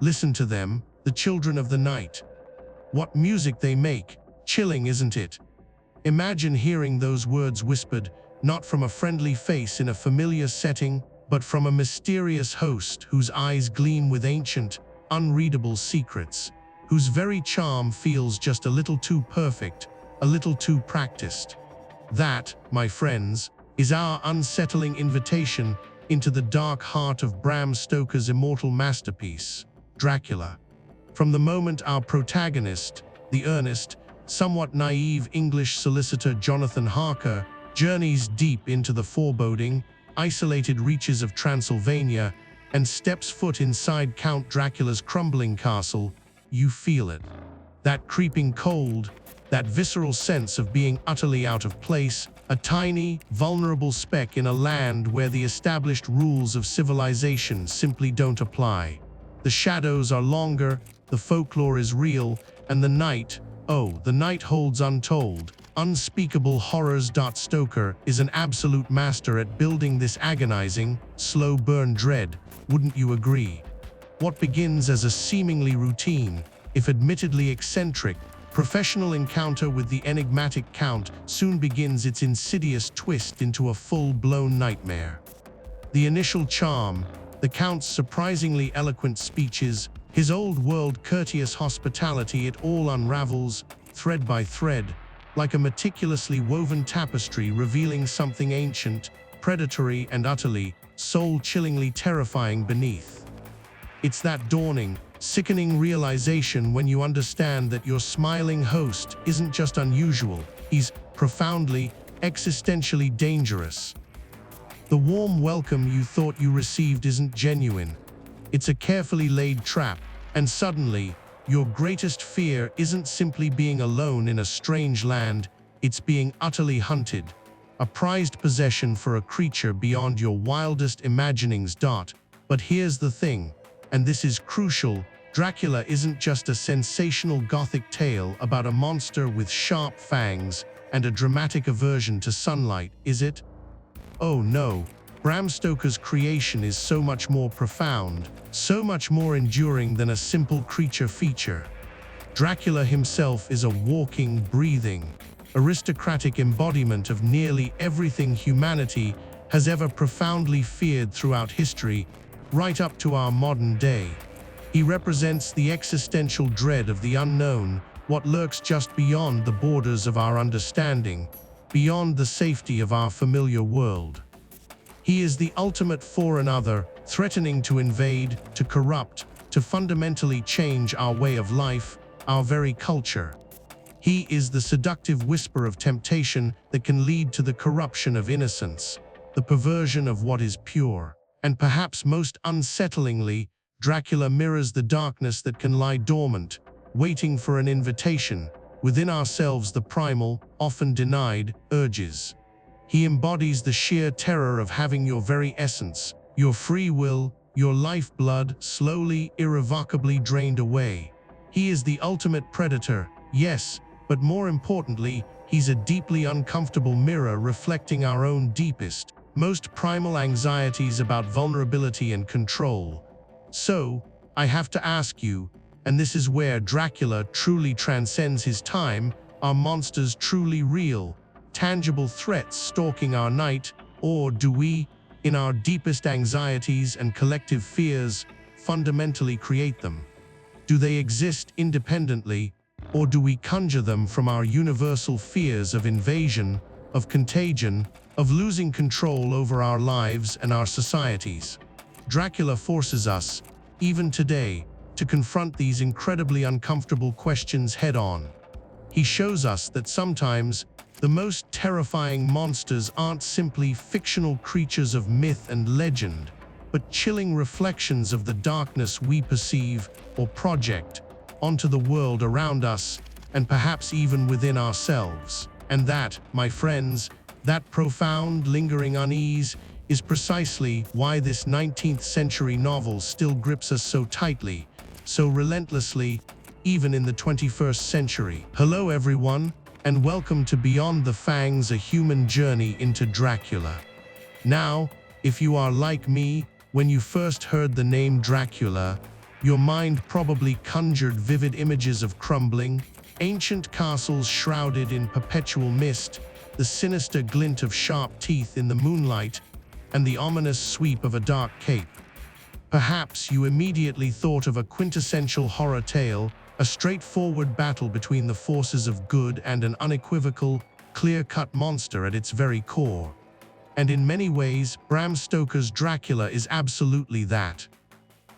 Listen to them, the children of the night. What music they make, chilling, isn't it? Imagine hearing those words whispered, not from a friendly face in a familiar setting, but from a mysterious host whose eyes gleam with ancient, unreadable secrets, whose very charm feels just a little too perfect, a little too practiced. That, my friends, is our unsettling invitation into the dark heart of Bram Stoker's immortal masterpiece, Dracula. From the moment our protagonist, the earnest, somewhat naive English solicitor Jonathan Harker, journeys deep into the foreboding, isolated reaches of Transylvania and steps foot inside Count Dracula's crumbling castle, you feel it. That creeping cold, that visceral sense of being utterly out of place, a tiny, vulnerable speck in a land where the established rules of civilization simply don't apply. The shadows are longer, the folklore is real, and the night, oh, the night holds untold, unspeakable horrors. Stoker is an absolute master at building this agonizing, slow burn dread, wouldn't you agree? What begins as a seemingly routine, if admittedly eccentric, professional encounter with the enigmatic Count soon begins its insidious twist into a full-blown nightmare. The initial charm, the Count's surprisingly eloquent speeches, his old-world courteous hospitality, it all unravels, thread by thread, like a meticulously woven tapestry revealing something ancient, predatory, and utterly, soul-chillingly terrifying beneath. It's that dawning, sickening realization when you understand that your smiling host isn't just unusual, he's profoundly, existentially dangerous. The warm welcome you thought you received isn't genuine. It's a carefully laid trap, and suddenly, your greatest fear isn't simply being alone in a strange land, it's being utterly hunted, a prized possession for a creature beyond your wildest imaginings. But here's the thing, and this is crucial, Dracula isn't just a sensational gothic tale about a monster with sharp fangs and a dramatic aversion to sunlight, is it? Oh no, Bram Stoker's creation is so much more profound, so much more enduring than a simple creature feature. Dracula himself is a walking, breathing, aristocratic embodiment of nearly everything humanity has ever profoundly feared throughout history, right up to our modern day. He represents the existential dread of the unknown, what lurks just beyond the borders of our understanding, beyond the safety of our familiar world. He is the ultimate foreign other, threatening to invade, to corrupt, to fundamentally change our way of life, our very culture. He is the seductive whisper of temptation that can lead to the corruption of innocence, the perversion of what is pure. And perhaps most unsettlingly, Dracula mirrors the darkness that can lie dormant, waiting for an invitation, within ourselves, the primal, often denied, urges. He embodies the sheer terror of having your very essence, your free will, your lifeblood slowly, irrevocably drained away. He is the ultimate predator, yes, but more importantly, he's a deeply uncomfortable mirror reflecting our own deepest, most primal anxieties about vulnerability and control. So, I have to ask you, and this is where Dracula truly transcends his time, are monsters truly real, tangible threats stalking our night, or do we, in our deepest anxieties and collective fears, fundamentally create them? Do they exist independently, or do we conjure them from our universal fears of invasion, of contagion, of losing control over our lives and our societies? Dracula forces us, even today, to confront these incredibly uncomfortable questions head-on. He shows us that sometimes the most terrifying monsters aren't simply fictional creatures of myth and legend, but chilling reflections of the darkness we perceive or project onto the world around us, and perhaps even within ourselves. And that, my friends, that profound, lingering unease is precisely why this 19th century novel still grips us so tightly, so relentlessly, even in the 21st century. Hello everyone, and welcome to Beyond the Fangs, a human journey into Dracula. Now, if you are like me, when you first heard the name Dracula, Your mind probably conjured vivid images of crumbling, ancient castles shrouded in perpetual mist, the sinister glint of sharp teeth in the moonlight, and the ominous sweep of a dark cape. Perhaps you immediately thought of a quintessential horror tale, a straightforward battle between the forces of good and an unequivocal, clear-cut monster at its very core. And in many ways, Bram Stoker's Dracula is absolutely that.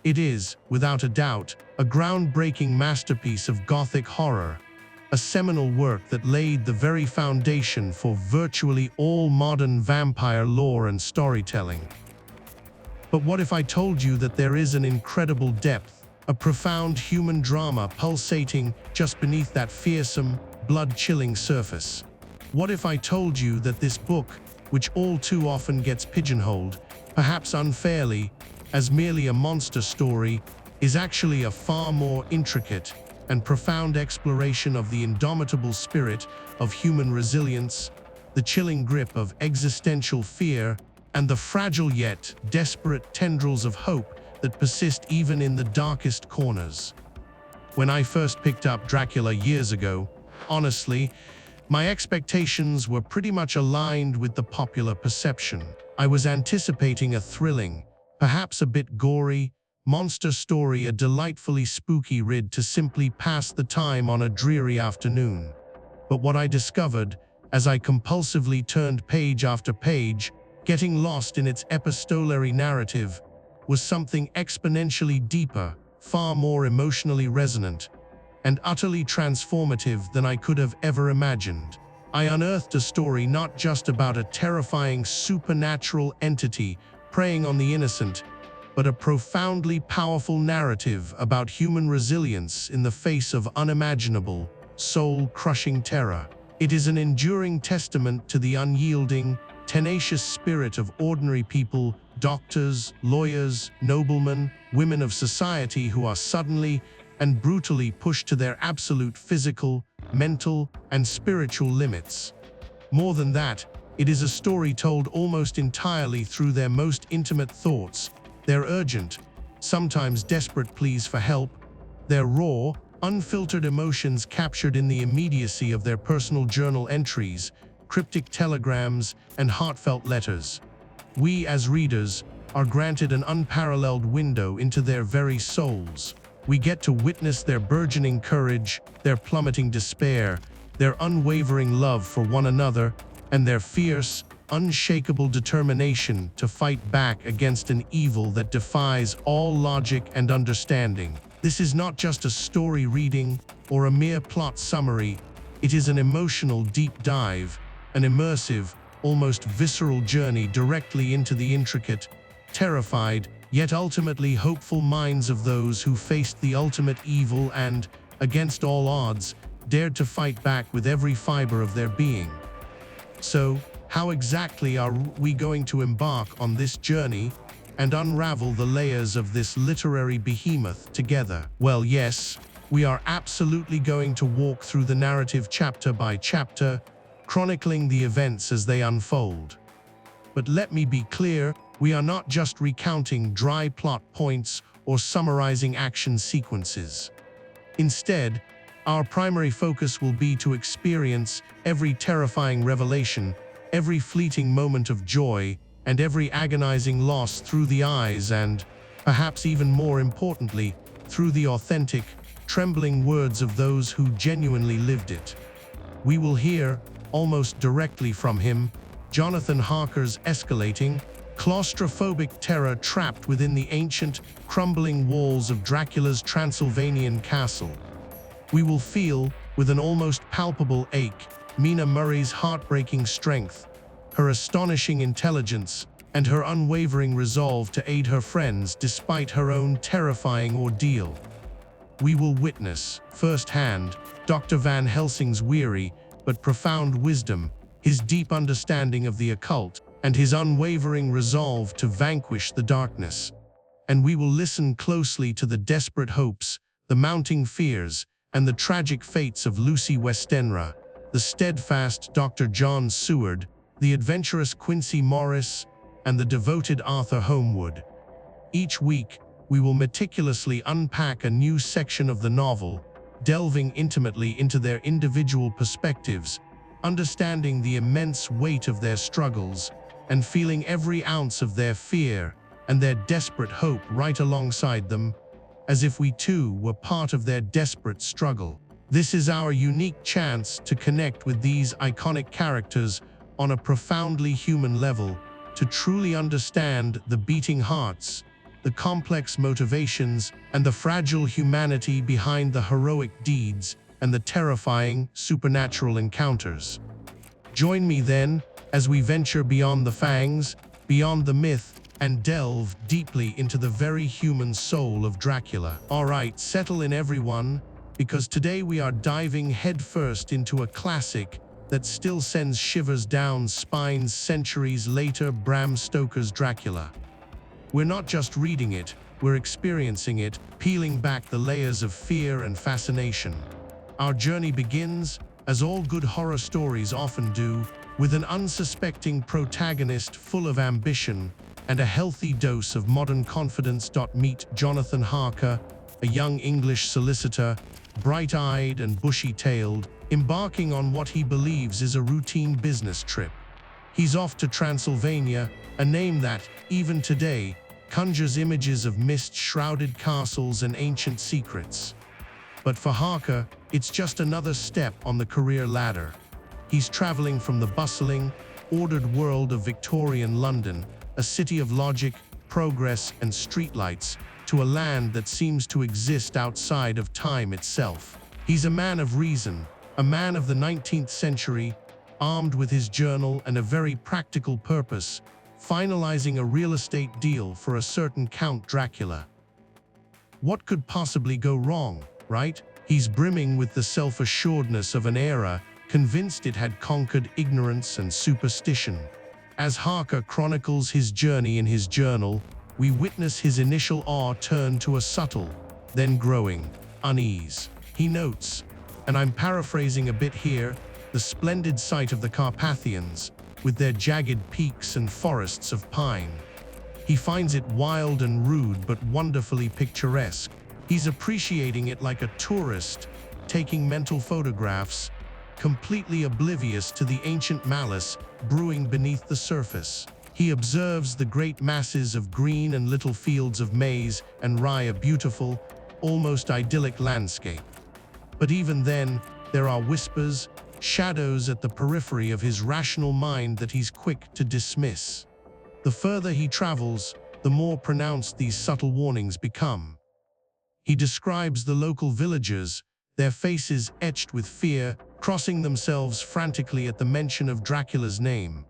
It is, without a doubt, a groundbreaking masterpiece of gothic horror, a seminal work that laid the very foundation for virtually all modern vampire lore and storytelling. But what if I told you that there is an incredible depth, a profound human drama pulsating just beneath that fearsome, blood-chilling surface? What if I told you that this book, which all too often gets pigeonholed, perhaps unfairly, as merely a monster story, is actually a far more intricate and profound exploration of the indomitable spirit of human resilience, the chilling grip of existential fear, and the fragile yet desperate tendrils of hope that persist even in the darkest corners? When I first picked up Dracula years ago, honestly, my expectations were pretty much aligned with the popular perception. I was anticipating a thrilling, perhaps a bit gory, monster story, a delightfully spooky read to simply pass the time on a dreary afternoon. But what I discovered, as I compulsively turned page after page, getting lost in its epistolary narrative, was something exponentially deeper, far more emotionally resonant, and utterly transformative than I could have ever imagined. I unearthed a story not just about a terrifying supernatural entity preying on the innocent, but a profoundly powerful narrative about human resilience in the face of unimaginable, soul-crushing terror. It is an enduring testament to the unyielding, tenacious spirit of ordinary people, doctors, lawyers, noblemen, women of society who are suddenly and brutally pushed to their absolute physical, mental, and spiritual limits. More than that, it is a story told almost entirely through their most intimate thoughts, their urgent, sometimes desperate pleas for help, their raw, unfiltered emotions captured in the immediacy of their personal journal entries, cryptic telegrams, and heartfelt letters. We, as readers, are granted an unparalleled window into their very souls. We get to witness their burgeoning courage, their plummeting despair, their unwavering love for one another, and their fierce, unshakable determination to fight back against an evil that defies all logic and understanding. This is not just a story reading or a mere plot summary. It is an emotional deep dive, an immersive, almost visceral journey directly into the intricate, terrified, yet ultimately hopeful minds of those who faced the ultimate evil and, against all odds, dared to fight back with every fiber of their being. So, how exactly are we going to embark on this journey and unravel the layers of this literary behemoth together? Well, yes, we are absolutely going to walk through the narrative chapter by chapter, chronicling the events as they unfold. But let me be clear, we are not just recounting dry plot points or summarizing action sequences. Instead, our primary focus will be to experience every terrifying revelation, every fleeting moment of joy, and every agonizing loss through the eyes and, perhaps even more importantly, through the authentic, trembling words of those who genuinely lived it. We will hear, almost directly from him, Jonathan Harker's escalating, claustrophobic terror trapped within the ancient, crumbling walls of Dracula's Transylvanian castle. We will feel, with an almost palpable ache, Mina Murray's heartbreaking strength, her astonishing intelligence, and her unwavering resolve to aid her friends despite her own terrifying ordeal. We will witness, firsthand, Dr. Van Helsing's weary but profound wisdom, his deep understanding of the occult, and his unwavering resolve to vanquish the darkness. And we will listen closely to the desperate hopes, the mounting fears, and the tragic fates of Lucy Westenra, the steadfast Dr. John Seward, the adventurous Quincy Morris, and the devoted Arthur Homewood. Each week, we will meticulously unpack a new section of the novel, delving intimately into their individual perspectives, understanding the immense weight of their struggles, and feeling every ounce of their fear and their desperate hope right alongside them, as if we too were part of their desperate struggle. This is our unique chance to connect with these iconic characters on a profoundly human level, to truly understand the beating hearts, the complex motivations, and the fragile humanity behind the heroic deeds and the terrifying supernatural encounters. Join me then as we venture beyond the fangs, beyond the myth, and delve deeply into the very human soul of Dracula. All right, settle in everyone, because today we are diving headfirst into a classic that still sends shivers down spines centuries later: Bram Stoker's Dracula. We're not just reading it, we're experiencing it, peeling back the layers of fear and fascination. Our journey begins, as all good horror stories often do, with an unsuspecting protagonist full of ambition and a healthy dose of modern confidence. Meet Jonathan Harker, a young English solicitor, bright-eyed and bushy-tailed, embarking on what he believes is a routine business trip. He's off to Transylvania, a name that, even today, conjures images of mist-shrouded castles and ancient secrets. But for Harker, it's just another step on the career ladder. He's traveling from the bustling, ordered world of Victorian London, a city of logic, progress, and streetlights, to a land that seems to exist outside of time itself. He's a man of reason, a man of the 19th century, armed with his journal and a very practical purpose, finalizing a real estate deal for a certain Count Dracula. What could possibly go wrong, right? He's brimming with the self-assuredness of an era convinced it had conquered ignorance and superstition. As Harker chronicles his journey in his journal, we witness his initial awe turn to a subtle, then growing, unease. He notes, and I'm paraphrasing a bit here, the splendid sight of the Carpathians, with their jagged peaks and forests of pine. He finds it wild and rude but wonderfully picturesque. He's appreciating it like a tourist, taking mental photographs, completely oblivious to the ancient malice brewing beneath the surface. He observes the great masses of green and little fields of maize and rye, a beautiful, almost idyllic landscape. But even then, there are whispers, shadows at the periphery of his rational mind that he's quick to dismiss. The further he travels, the more pronounced these subtle warnings become. He describes the local villagers, their faces etched with fear, crossing themselves frantically at the mention of Dracula's name.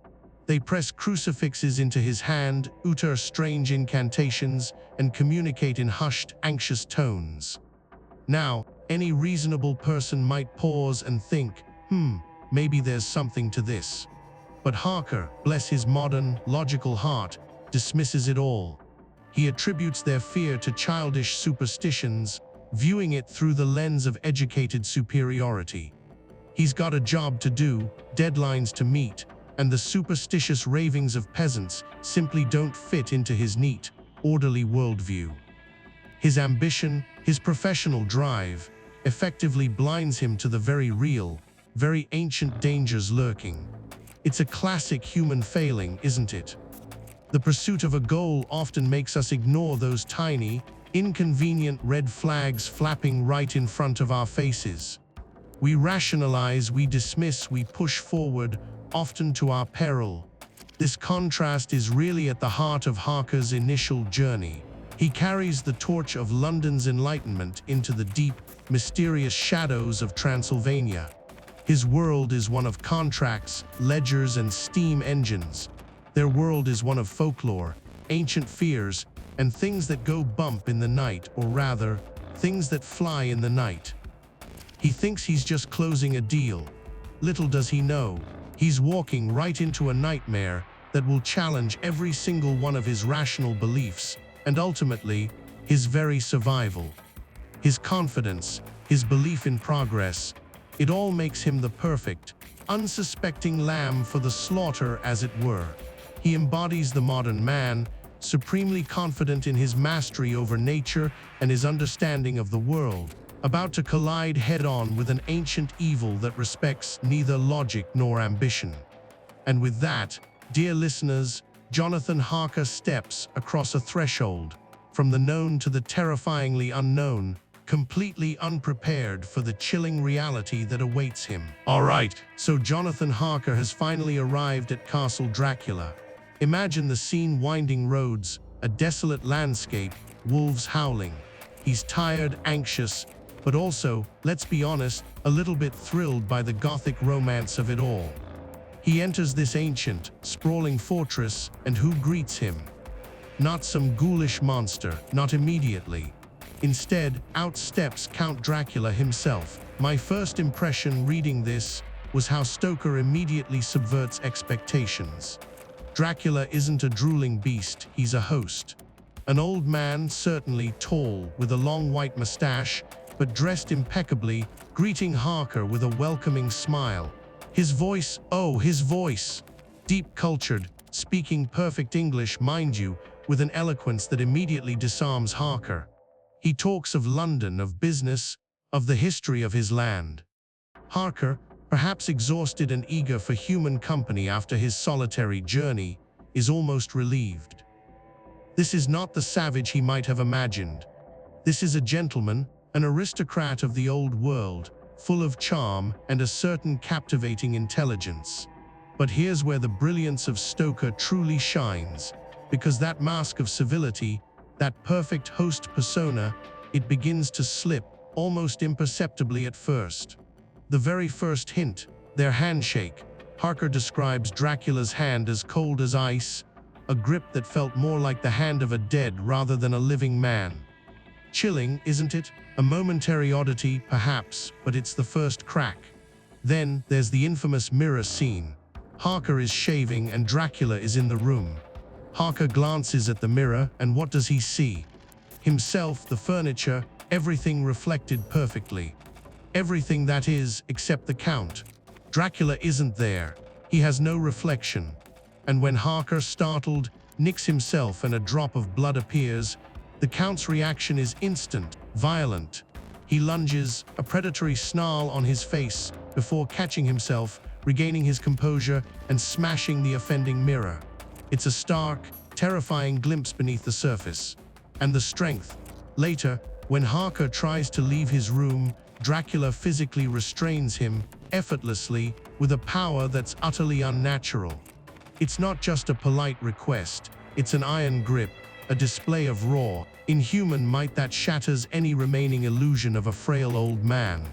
They press crucifixes into his hand, utter strange incantations, and communicate in hushed, anxious tones. Now, any reasonable person might pause and think, maybe there's something to this. But Harker, bless his modern, logical heart, dismisses it all. He attributes their fear to childish superstitions, viewing it through the lens of educated superiority. He's got a job to do, deadlines to meet, and the superstitious ravings of peasants simply don't fit into his neat, orderly worldview. His ambition, his professional drive, effectively blinds him to the very real, very ancient dangers lurking. It's a classic human failing, isn't it? The pursuit of a goal often makes us ignore those tiny, inconvenient red flags flapping right in front of our faces. We rationalize, we dismiss, we push forward, often to our peril. This contrast is really at the heart of Harker's initial journey. He carries the torch of London's Enlightenment into the deep, mysterious shadows of Transylvania. His world is one of contracts, ledgers, and steam engines. Their world is one of folklore, ancient fears, and things that go bump in the night, or rather, things that fly in the night. He thinks he's just closing a deal. Little does he know, he's walking right into a nightmare that will challenge every single one of his rational beliefs, and ultimately, his very survival. His confidence, his belief in progress, it all makes him the perfect, unsuspecting lamb for the slaughter, as it were. He embodies the modern man, supremely confident in his mastery over nature and his understanding of the world, about to collide head-on with an ancient evil that respects neither logic nor ambition. And with that, dear listeners, Jonathan Harker steps across a threshold, from the known to the terrifyingly unknown, completely unprepared for the chilling reality that awaits him. All right, so Jonathan Harker has finally arrived at Castle Dracula. Imagine the scene: winding roads, a desolate landscape, wolves howling. He's tired, anxious, but also, let's be honest, a little bit thrilled by the gothic romance of it all. He enters this ancient, sprawling fortress, and who greets him? Not some ghoulish monster, not immediately. Instead, out steps Count Dracula himself. My first impression reading this was how Stoker immediately subverts expectations. Dracula isn't a drooling beast, he's a host. An old man, certainly tall, with a long white mustache, but dressed impeccably, greeting Harker with a welcoming smile. His voice, oh, his voice! Deep cultured, speaking perfect English, mind you, with an eloquence that immediately disarms Harker. He talks of London, of business, of the history of his land. Harker, perhaps exhausted and eager for human company after his solitary journey, is almost relieved. This is not the savage he might have imagined. This is a gentleman, an aristocrat of the old world, full of charm and a certain captivating intelligence. But here's where the brilliance of Stoker truly shines, because that mask of civility, that perfect host persona, it begins to slip, almost imperceptibly at first. The very first hint, their handshake. Harker describes Dracula's hand as cold as ice, a grip that felt more like the hand of a dead rather than a living man. Chilling, isn't it? A momentary oddity, perhaps, but it's the first crack. Then, there's the infamous mirror scene. Harker is shaving and Dracula is in the room. Harker glances at the mirror, and what does he see? Himself, the furniture, everything reflected perfectly. Everything, that is, except the Count. Dracula isn't there. He has no reflection. And when Harker, startled, nicks himself and a drop of blood appears, the Count's reaction is instant, violent. He lunges, a predatory snarl on his face, before catching himself, regaining his composure, and smashing the offending mirror. It's a stark, terrifying glimpse beneath the surface. And the strength. Later, when Harker tries to leave his room, Dracula physically restrains him, effortlessly, with a power that's utterly unnatural. It's not just a polite request, it's an iron grip, a display of raw, inhuman might that shatters any remaining illusion of a frail old man.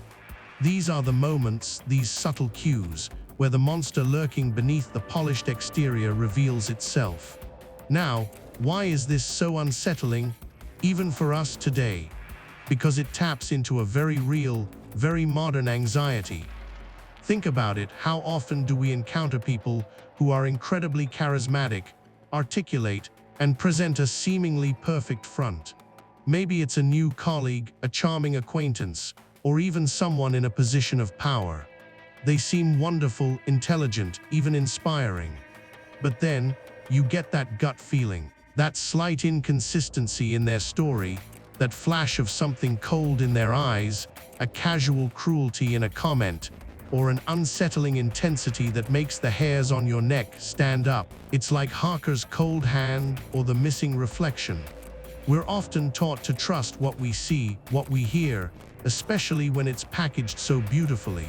These are the moments, these subtle cues, where the monster lurking beneath the polished exterior reveals itself. Now, why is this so unsettling, even for us today? Because it taps into a very real, very modern anxiety. Think about it, how often do we encounter people who are incredibly charismatic, articulate, and present a seemingly perfect front? Maybe it's a new colleague, a charming acquaintance, or even someone in a position of power. They seem wonderful, intelligent, even inspiring. But then, you get that gut feeling, that slight inconsistency in their story, that flash of something cold in their eyes, a casual cruelty in a comment, or an unsettling intensity that makes the hairs on your neck stand up. It's like Harker's cold hand or the missing reflection. We're often taught to trust what we see, what we hear, especially when it's packaged so beautifully.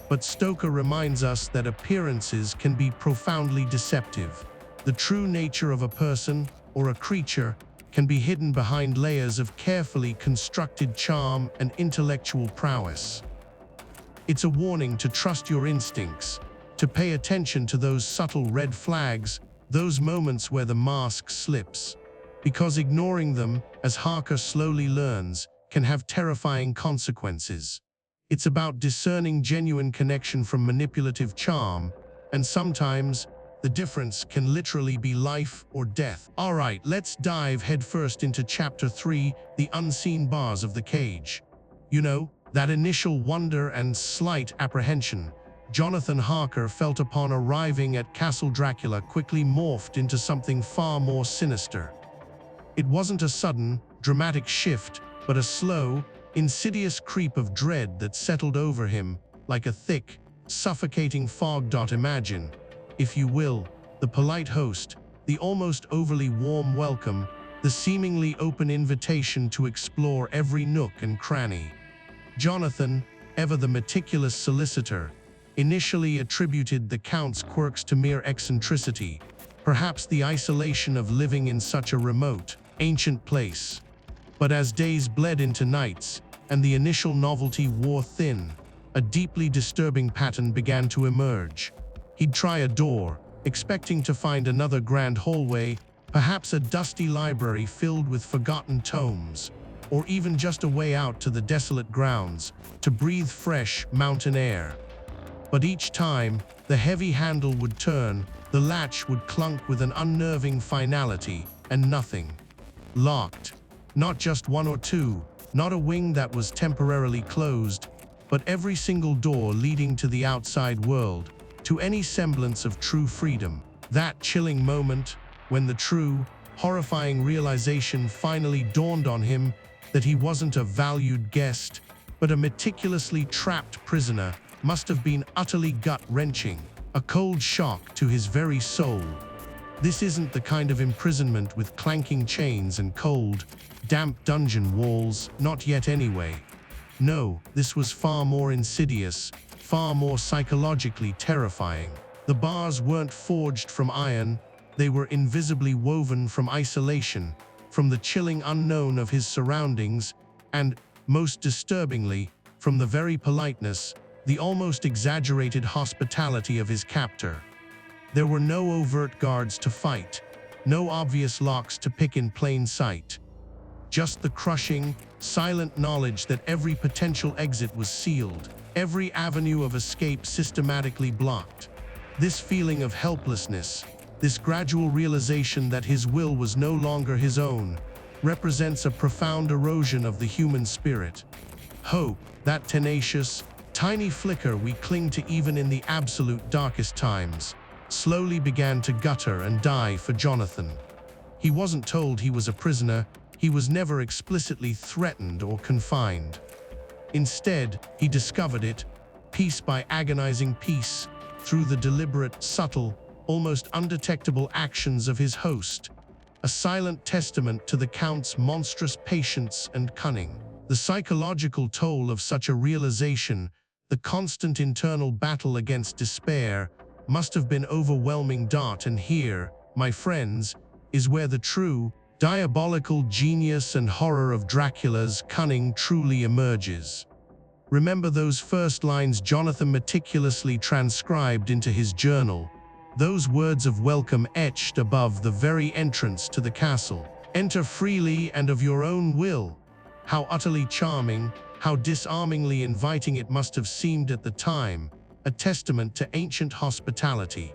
But Stoker reminds us that appearances can be profoundly deceptive. The true nature of a person or a creature can be hidden behind layers of carefully constructed charm and intellectual prowess. It's a warning to trust your instincts, to pay attention to those subtle red flags, those moments where the mask slips. Because ignoring them, as Harker slowly learns, can have terrifying consequences. It's about discerning genuine connection from manipulative charm, and sometimes, the difference can literally be life or death. All right, let's dive headfirst into Chapter 3, The Unseen Bars of the Cage. You know, that initial wonder and slight apprehension, Jonathan Harker felt upon arriving at Castle Dracula quickly morphed into something far more sinister. It wasn't a sudden, dramatic shift, but a slow, insidious creep of dread that settled over him like a thick, suffocating fog. Imagine, if you will, the polite host, the almost overly warm welcome, the seemingly open invitation to explore every nook and cranny. Jonathan, ever the meticulous solicitor, initially attributed the Count's quirks to mere eccentricity, perhaps the isolation of living in such a remote, ancient place. But as days bled into nights, and the initial novelty wore thin, a deeply disturbing pattern began to emerge. He'd try a door, expecting to find another grand hallway, perhaps a dusty library filled with forgotten tomes, or even just a way out to the desolate grounds to breathe fresh mountain air. But each time, the heavy handle would turn, the latch would clunk with an unnerving finality, and nothing. Locked. Not just one or two, not a wing that was temporarily closed, but every single door leading to the outside world, to any semblance of true freedom. That chilling moment, when the true, horrifying realization finally dawned on him that he wasn't a valued guest, but a meticulously trapped prisoner, must have been utterly gut-wrenching, a cold shock to his very soul. This isn't the kind of imprisonment with clanking chains and cold, damp dungeon walls, not yet anyway. No, this was far more insidious, far more psychologically terrifying. The bars weren't forged from iron, they were invisibly woven from isolation, from the chilling unknown of his surroundings, and, most disturbingly, from the very politeness, the almost exaggerated hospitality of his captor. There were no overt guards to fight, no obvious locks to pick in plain sight. Just the crushing, silent knowledge that every potential exit was sealed, every avenue of escape systematically blocked. This feeling of helplessness, this gradual realization that his will was no longer his own, represents a profound erosion of the human spirit. Hope, that tenacious, tiny flicker we cling to even in the absolute darkest times, slowly began to gutter and die for Jonathan. He wasn't told he was a prisoner, he was never explicitly threatened or confined. Instead, he discovered it, piece by agonizing piece, through the deliberate, subtle, almost undetectable actions of his host, a silent testament to the Count's monstrous patience and cunning. The psychological toll of such a realization, the constant internal battle against despair, must have been overwhelming. And here, my friends, is where the true, diabolical genius and horror of Dracula's cunning truly emerges. Remember those first lines Jonathan meticulously transcribed into his journal, those words of welcome etched above the very entrance to the castle. Enter freely and of your own will. How utterly charming, how disarmingly inviting it must have seemed at the time, a testament to ancient hospitality.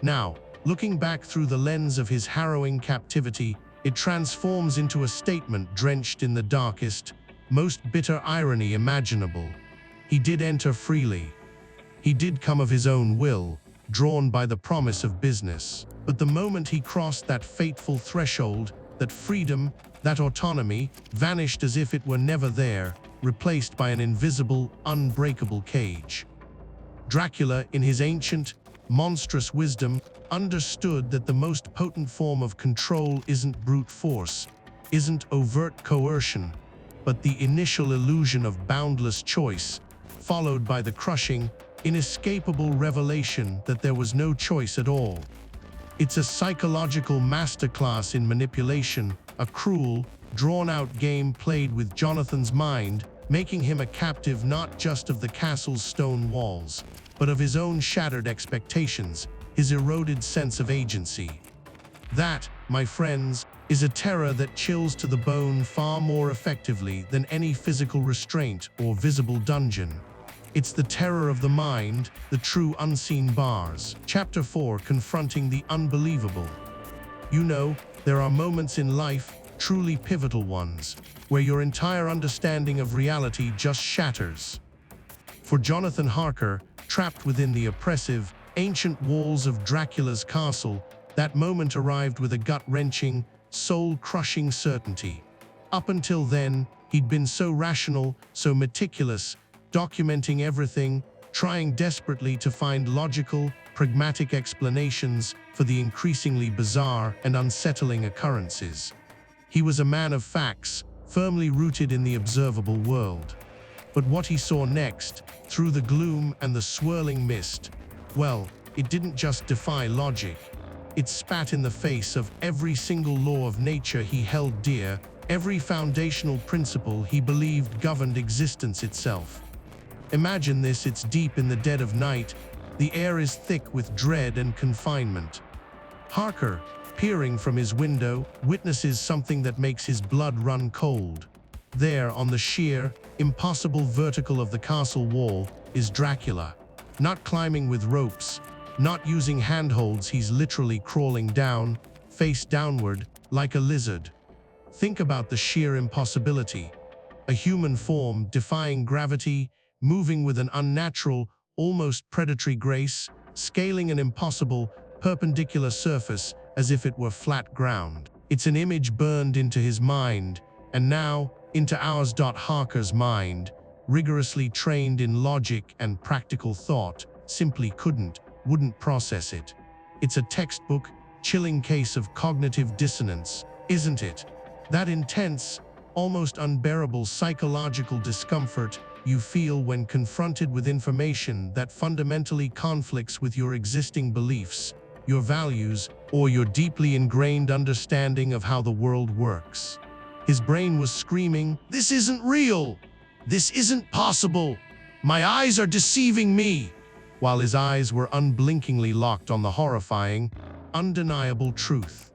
Now, looking back through the lens of his harrowing captivity, it transforms into a statement drenched in the darkest, most bitter irony imaginable. He did enter freely. He did come of his own will, drawn by the promise of business. But the moment he crossed that fateful threshold, that freedom, that autonomy, vanished as if it were never there, replaced by an invisible, unbreakable cage. Dracula, in his ancient, monstrous wisdom, understood that the most potent form of control isn't brute force, isn't overt coercion, but the initial illusion of boundless choice, followed by the crushing, inescapable revelation that there was no choice at all. It's a psychological masterclass in manipulation, a cruel, drawn-out game played with Jonathan's mind, making him a captive not just of the castle's stone walls, but of his own shattered expectations, his eroded sense of agency. That, my friends, is a terror that chills to the bone far more effectively than any physical restraint or visible dungeon. It's the terror of the mind, the true unseen bars. Chapter 4, Confronting the Unbelievable. You know, there are moments in life, truly pivotal ones, where your entire understanding of reality just shatters. For Jonathan Harker, trapped within the oppressive, ancient walls of Dracula's castle, that moment arrived with a gut-wrenching, soul-crushing certainty. Up until then, he'd been so rational, so meticulous, documenting everything, trying desperately to find logical, pragmatic explanations for the increasingly bizarre and unsettling occurrences. He was a man of facts, firmly rooted in the observable world. But what he saw next, through the gloom and the swirling mist, well, it didn't just defy logic. It spat in the face of every single law of nature he held dear, every foundational principle he believed governed existence itself. Imagine this, it's deep in the dead of night, the air is thick with dread and confinement. Harker, peering from his window, witnesses something that makes his blood run cold. There, on the sheer, impossible vertical of the castle wall, is Dracula. Not climbing with ropes, not using handholds, he's literally crawling down, face downward, like a lizard. Think about the sheer impossibility. A human form defying gravity, moving with an unnatural, almost predatory grace, scaling an impossible, perpendicular surface as if it were flat ground. It's an image burned into his mind, and now into ours. Harker's mind, rigorously trained in logic and practical thought, simply wouldn't process it. It's a textbook, chilling case of cognitive dissonance, isn't it? That intense, almost unbearable psychological discomfort you feel when confronted with information that fundamentally conflicts with your existing beliefs, your values, or your deeply ingrained understanding of how the world works. His brain was screaming, "This isn't real! This isn't possible! My eyes are deceiving me!" While his eyes were unblinkingly locked on the horrifying, undeniable truth.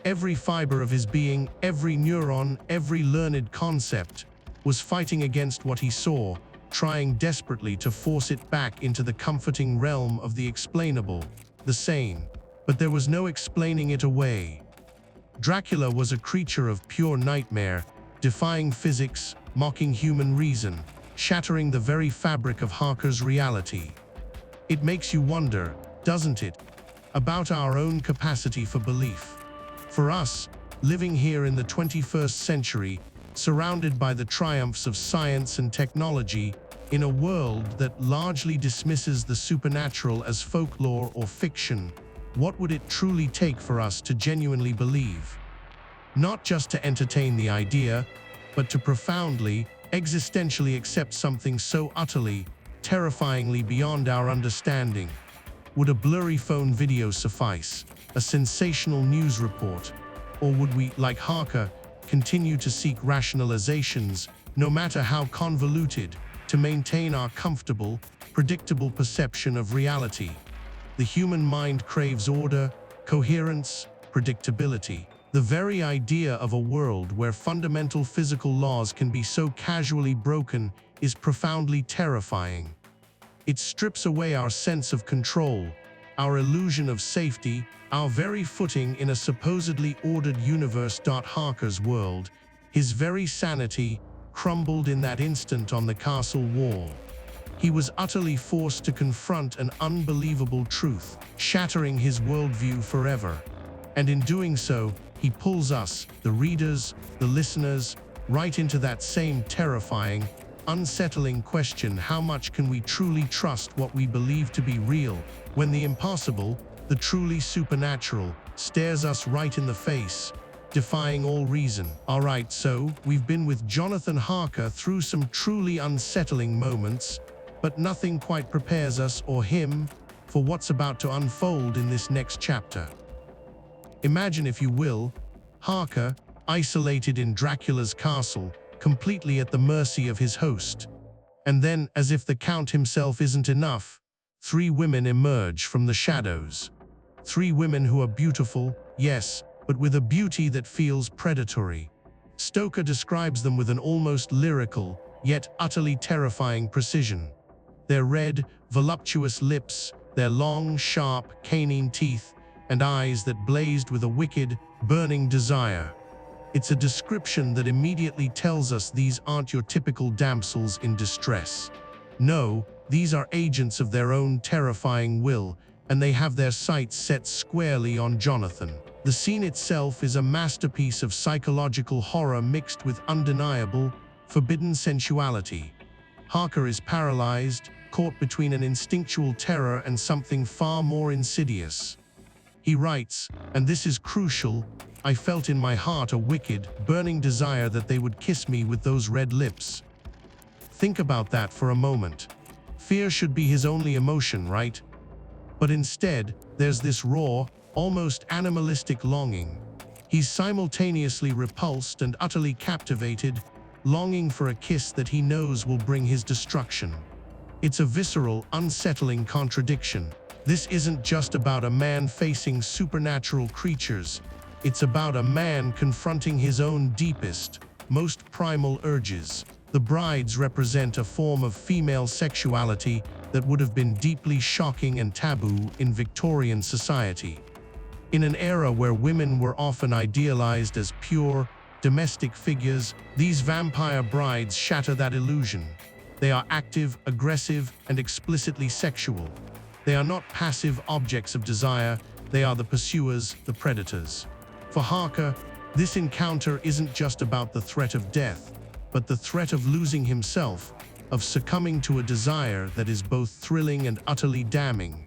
Every fiber of his being, every neuron, every learned concept, was fighting against what he saw, trying desperately to force it back into the comforting realm of the explainable, the sane. But there was no explaining it away. Dracula was a creature of pure nightmare, defying physics, mocking human reason, shattering the very fabric of Harker's reality. It makes you wonder, doesn't it, about our own capacity for belief. For us, living here in the 21st century, surrounded by the triumphs of science and technology, in a world that largely dismisses the supernatural as folklore or fiction, what would it truly take for us to genuinely believe? Not just to entertain the idea, but to profoundly, existentially accept something so utterly, terrifyingly beyond our understanding. Would a blurry phone video suffice? A sensational news report? Or would we, like Harker, continue to seek rationalizations, no matter how convoluted, to maintain our comfortable, predictable perception of reality? The human mind craves order, coherence, predictability. The very idea of a world where fundamental physical laws can be so casually broken is profoundly terrifying. It strips away our sense of control, our illusion of safety, our very footing in a supposedly ordered universe. Harker's world, his very sanity, crumbled in that instant on the castle wall. He was utterly forced to confront an unbelievable truth, shattering his worldview forever. And in doing so, he pulls us, the readers, the listeners, right into that same terrifying, unsettling question: how much can we truly trust what we believe to be real, when the impossible, the truly supernatural, stares us right in the face, defying all reason? All right, so we've been with Jonathan Harker through some truly unsettling moments, but nothing quite prepares us, or him, for what's about to unfold in this next chapter. Imagine, if you will, Harker, isolated in Dracula's castle, completely at the mercy of his host. And then, as if the Count himself isn't enough, 3 women emerge from the shadows. 3 women who are beautiful, yes, but with a beauty that feels predatory. Stoker describes them with an almost lyrical, yet utterly terrifying precision. Their red, voluptuous lips, their long, sharp, canine teeth, and eyes that blazed with a wicked, burning desire. It's a description that immediately tells us these aren't your typical damsels in distress. No, These are agents of their own terrifying will, and they have their sights set squarely on Jonathan. The scene itself is a masterpiece of psychological horror mixed with undeniable, forbidden sensuality. Harker is paralyzed, caught between an instinctual terror and something far more insidious. He writes, and this is crucial, "I felt in my heart a wicked, burning desire that they would kiss me with those red lips." Think about that for a moment. Fear should be his only emotion, right? But instead, there's this raw, almost animalistic longing. He's simultaneously repulsed and utterly captivated, longing for a kiss that he knows will bring his destruction. It's a visceral, unsettling contradiction. This isn't just about a man facing supernatural creatures. It's about a man confronting his own deepest, most primal urges. The brides represent a form of female sexuality that would have been deeply shocking and taboo in Victorian society. In an era where women were often idealized as pure, domestic figures, these vampire brides shatter that illusion. They are active, aggressive, and explicitly sexual. They are not passive objects of desire, they are the pursuers, the predators. For Harker, this encounter isn't just about the threat of death, but the threat of losing himself, of succumbing to a desire that is both thrilling and utterly damning.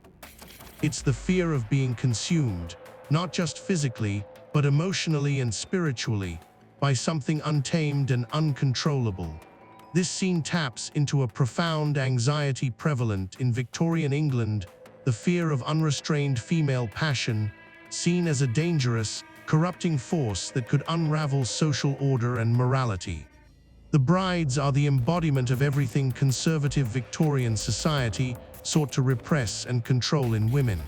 It's the fear of being consumed, not just physically, but emotionally and spiritually, by something untamed and uncontrollable. This scene taps into a profound anxiety prevalent in Victorian England, the fear of unrestrained female passion, seen as a dangerous, corrupting force that could unravel social order and morality. The brides are the embodiment of everything conservative Victorian society sought to repress and control in women.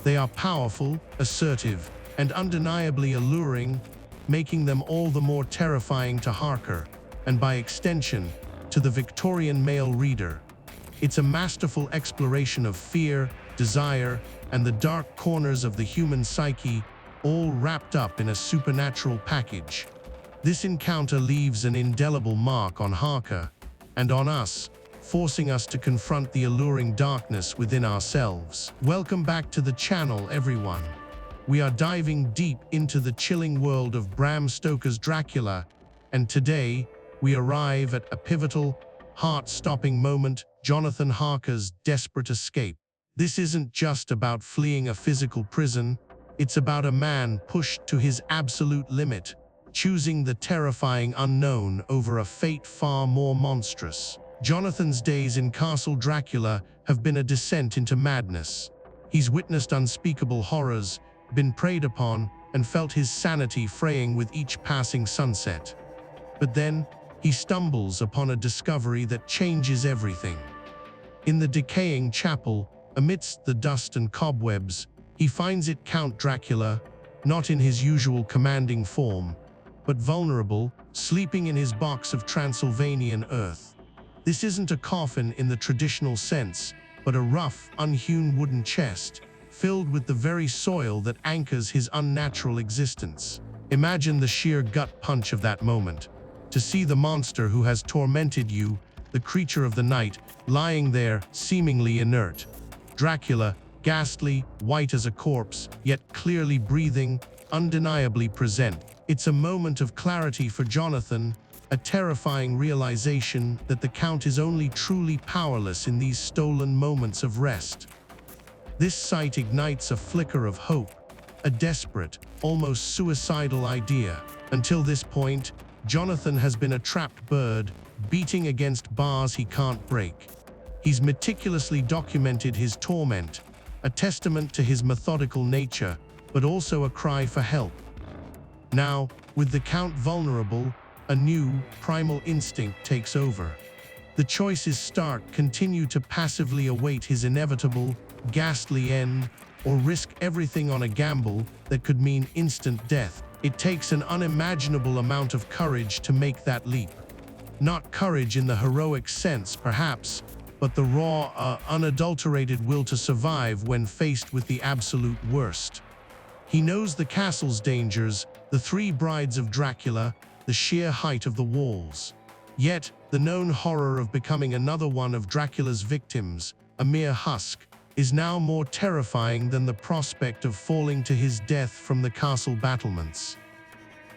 They are powerful, assertive, and undeniably alluring, making them all the more terrifying to Harker, and by extension, to the Victorian male reader. It's a masterful exploration of fear, desire, and the dark corners of the human psyche, all wrapped up in a supernatural package. This encounter leaves an indelible mark on Harker, and on us, forcing us to confront the alluring darkness within ourselves. Welcome back to the channel, everyone. We are diving deep into the chilling world of Bram Stoker's Dracula, and today, we arrive at a pivotal, heart-stopping moment, Jonathan Harker's desperate escape. This isn't just about fleeing a physical prison, it's about a man pushed to his absolute limit, choosing the terrifying unknown over a fate far more monstrous. Jonathan's days in Castle Dracula have been a descent into madness. He's witnessed unspeakable horrors, been preyed upon, and felt his sanity fraying with each passing sunset. But then, he stumbles upon a discovery that changes everything. In the decaying chapel, amidst the dust and cobwebs, he finds it Count Dracula, not in his usual commanding form, but vulnerable, sleeping in his box of Transylvanian earth. This isn't a coffin in the traditional sense, but a rough, unhewn wooden chest, filled with the very soil that anchors his unnatural existence. Imagine the sheer gut punch of that moment. To see the monster who has tormented you, the creature of the night, lying there, seemingly inert. Dracula, ghastly, white as a corpse, yet clearly breathing, undeniably present. It's a moment of clarity for Jonathan, a terrifying realization that the Count is only truly powerless in these stolen moments of rest. This sight ignites a flicker of hope, a desperate, almost suicidal idea. Until this point, Jonathan has been a trapped bird, beating against bars he can't break. He's meticulously documented his torment, a testament to his methodical nature, but also a cry for help. Now, with the Count vulnerable, a new, primal instinct takes over. The choice is stark: continue to passively await his inevitable, ghastly end, or risk everything on a gamble that could mean instant death. It takes an unimaginable amount of courage to make that leap. Not courage in the heroic sense, perhaps, but the raw, unadulterated will to survive when faced with the absolute worst. He knows the castle's dangers, the three brides of Dracula, the sheer height of the walls. Yet, The known horror of becoming another one of Dracula's victims, a mere husk, is now more terrifying than the prospect of falling to his death from the castle battlements.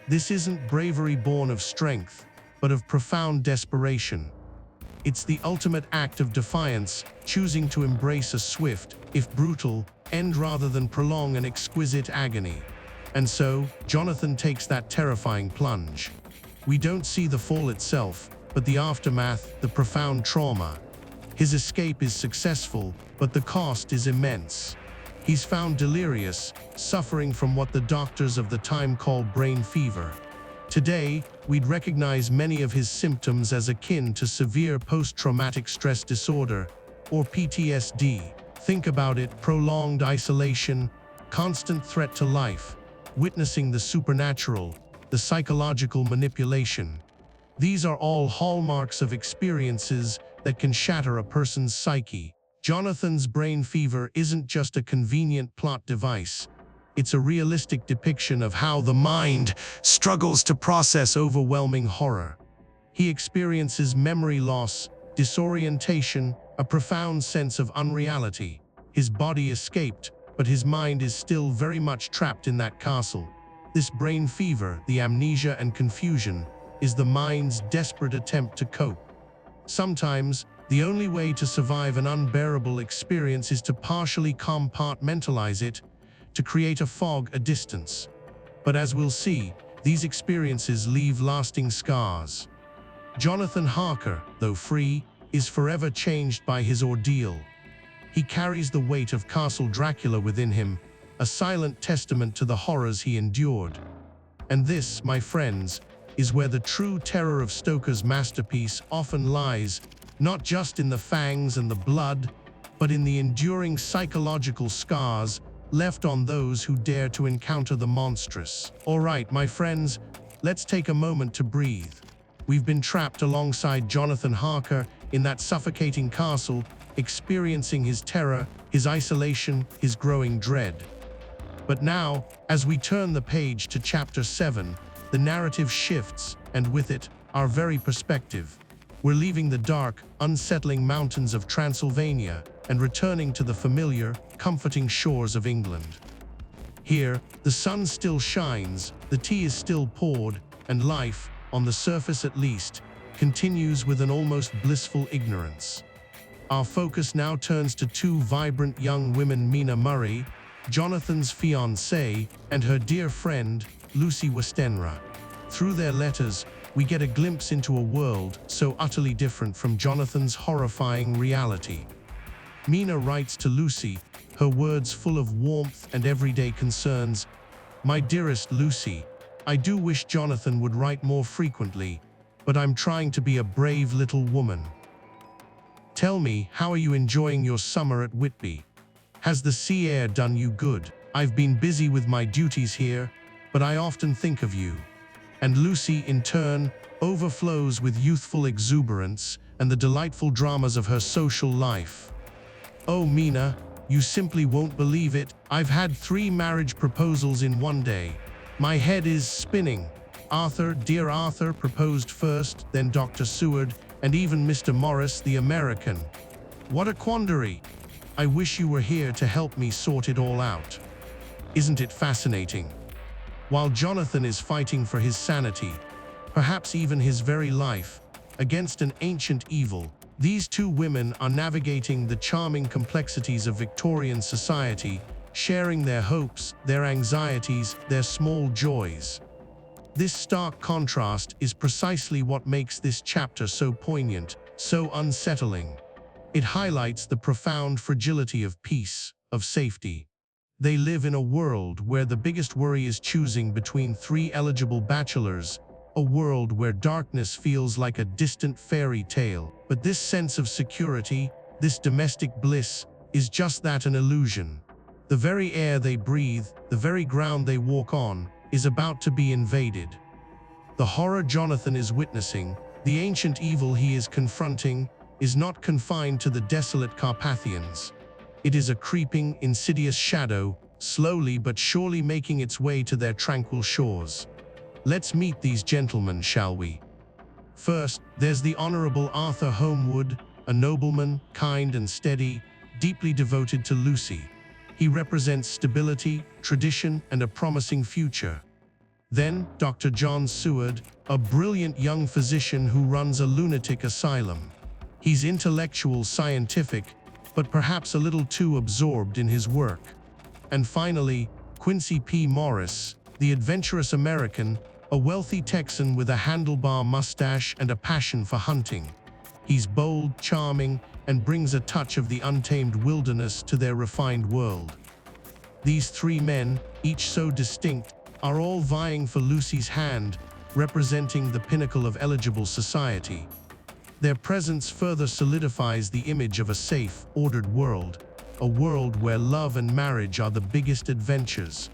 This isn't bravery born of strength, but of profound desperation. It's the ultimate act of defiance, choosing to embrace a swift, if brutal, end rather than prolong an exquisite agony. And so, Jonathan takes that terrifying plunge. We don't see the fall itself, but the aftermath, the profound trauma. His escape is successful, but the cost is immense. He's found delirious, suffering from what the doctors of the time called brain fever. Today, we'd recognize many of his symptoms as akin to severe post-traumatic stress disorder, or PTSD. Think about it: prolonged isolation, constant threat to life, witnessing the supernatural, the psychological manipulation. These are all hallmarks of experiences that can shatter a person's psyche. Jonathan's brain fever isn't just a convenient plot device. It's a realistic depiction of how the mind struggles to process overwhelming horror. He experiences memory loss, disorientation, a profound sense of unreality. His body escaped, but his mind is still very much trapped in that castle. This brain fever, the amnesia and confusion, is the mind's desperate attempt to cope. Sometimes, the only way to survive an unbearable experience is to partially compartmentalize it, to create a fog, a distance. But as we'll see, these experiences leave lasting scars. Jonathan Harker, though free, is forever changed by his ordeal. He carries the weight of Castle Dracula within him, a silent testament to the horrors he endured. And this, my friends, is where the true terror of Stoker's masterpiece often lies, not just in the fangs and the blood, but in the enduring psychological scars left on those who dare to encounter the monstrous. All right, my friends, let's take a moment to breathe. We've been trapped alongside Jonathan Harker in that suffocating castle, experiencing his terror, his isolation, his growing dread. But now, as we turn the page to Chapter 7, the narrative shifts, and with it, our very perspective. We're leaving the dark, unsettling mountains of Transylvania and returning to the familiar, comforting shores of England. Here, the sun still shines, the tea is still poured, and life, on the surface at least, continues with an almost blissful ignorance. Our focus now turns to two vibrant young women, Mina Murray, Jonathan's fiancée, and her dear friend, Lucy Westenra. Through their letters, we get a glimpse into a world so utterly different from Jonathan's horrifying reality. Mina writes to Lucy, her words full of warmth and everyday concerns. "My dearest Lucy, I do wish Jonathan would write more frequently, but I'm trying to be a brave little woman. Tell me, how are you enjoying your summer at Whitby? Has the sea air done you good? I've been busy with my duties here, but I often think of you." And Lucy, in turn, overflows with youthful exuberance and the delightful dramas of her social life. "Oh, Mina, you simply won't believe it. I've had 3 marriage proposals in one day. My head is spinning. Arthur, dear Arthur, proposed first, then Dr. Seward, and even Mr. Morris, the American. What a quandary. I wish you were here to help me sort it all out. Isn't it fascinating? While Jonathan is fighting for his sanity, perhaps even his very life, against an ancient evil, these two women are navigating the charming complexities of Victorian society, sharing their hopes, their anxieties, their small joys. This stark contrast is precisely what makes this chapter so poignant, so unsettling. It highlights the profound fragility of peace, of safety. They live in a world where the biggest worry is choosing between 3 eligible bachelors, a world where darkness feels like a distant fairy tale. But this sense of security, this domestic bliss, is just that, an illusion. The very air they breathe, the very ground they walk on, is about to be invaded. The horror Jonathan is witnessing, the ancient evil he is confronting, is not confined to the desolate Carpathians. It is a creeping, insidious shadow, slowly but surely making its way to their tranquil shores. Let's meet these gentlemen, shall we? First, there's the Honorable Arthur Holmwood, a nobleman, kind and steady, deeply devoted to Lucy. He represents stability, tradition, and a promising future. Then, Dr. John Seward, a brilliant young physician who runs a lunatic asylum. He's intellectual, scientific, but perhaps a little too absorbed in his work. And finally, Quincy P. Morris, the adventurous American, a wealthy Texan with a handlebar mustache and a passion for hunting. He's bold, charming, and brings a touch of the untamed wilderness to their refined world. These three men, each so distinct, are all vying for Lucy's hand, representing the pinnacle of eligible society. Their presence further solidifies the image of a safe, ordered world, a world where love and marriage are the biggest adventures.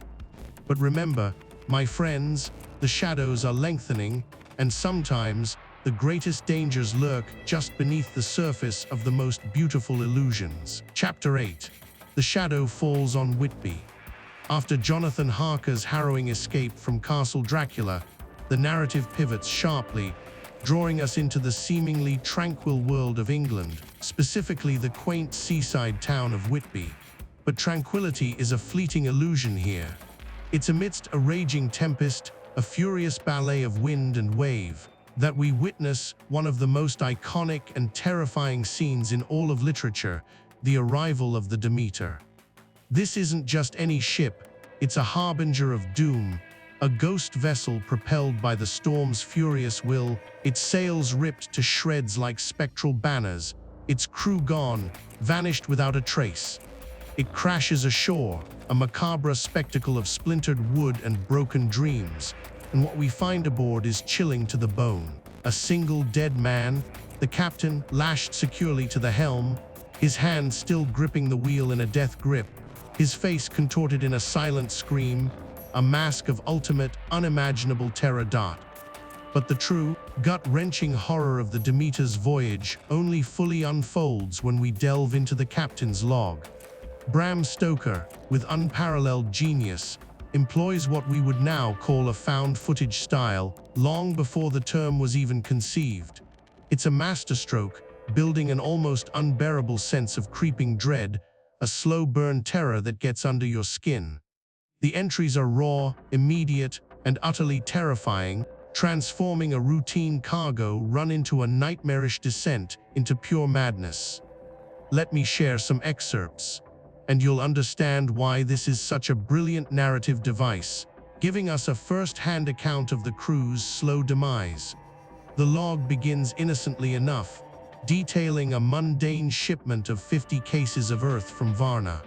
But remember, my friends, the shadows are lengthening, and sometimes the greatest dangers lurk just beneath the surface of the most beautiful illusions. Chapter 8. The shadow falls on Whitby. After Jonathan Harker's harrowing escape from Castle Dracula, the narrative pivots sharply, drawing us into the seemingly tranquil world of England, specifically the quaint seaside town of Whitby. But tranquility is a fleeting illusion here. It's amidst a raging tempest, a furious ballet of wind and wave, that we witness one of the most iconic and terrifying scenes in all of literature, the arrival of the Demeter. This isn't just any ship, it's a harbinger of doom, a ghost vessel propelled by the storm's furious will, its sails ripped to shreds like spectral banners, its crew gone, vanished without a trace. It crashes ashore, a macabre spectacle of splintered wood and broken dreams, and what we find aboard is chilling to the bone. A single dead man, the captain lashed securely to the helm, his hand still gripping the wheel in a death grip, his face contorted in a silent scream, a mask of ultimate, unimaginable terror. But the true, gut-wrenching horror of the Demeter's voyage only fully unfolds when we delve into the captain's log. Bram Stoker, with unparalleled genius, employs what we would now call a found footage style, long before the term was even conceived. It's a masterstroke, building an almost unbearable sense of creeping dread, a slow burn terror that gets under your skin. The entries are raw, immediate, and utterly terrifying, transforming a routine cargo run into a nightmarish descent into pure madness. Let me share some excerpts, and you'll understand why this is such a brilliant narrative device, giving us a first-hand account of the crew's slow demise. The log begins innocently enough, detailing a mundane shipment of 50 cases of earth from Varna.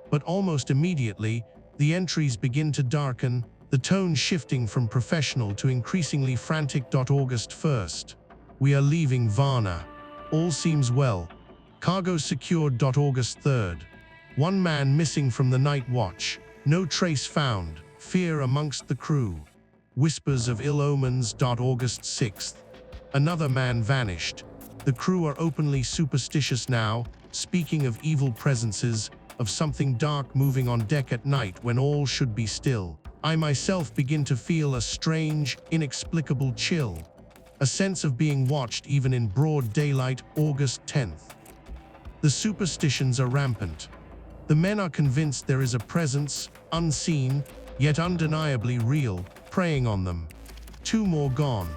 But almost immediately, the entries begin to darken, the tone shifting from professional to increasingly frantic. August 1st. We are leaving Varna. All seems well. Cargo secured. August 3rd. One man missing from the night watch. No trace found. Fear amongst the crew. Whispers of ill omens. August 6th. Another man vanished. The crew are openly superstitious now, speaking of evil presences, of something dark moving on deck at night when all should be still. I myself begin to feel a strange, inexplicable chill. A sense of being watched even in broad daylight. August 10th. The superstitions are rampant. The men are convinced there is a presence, unseen, yet undeniably real, preying on them. Two more gone.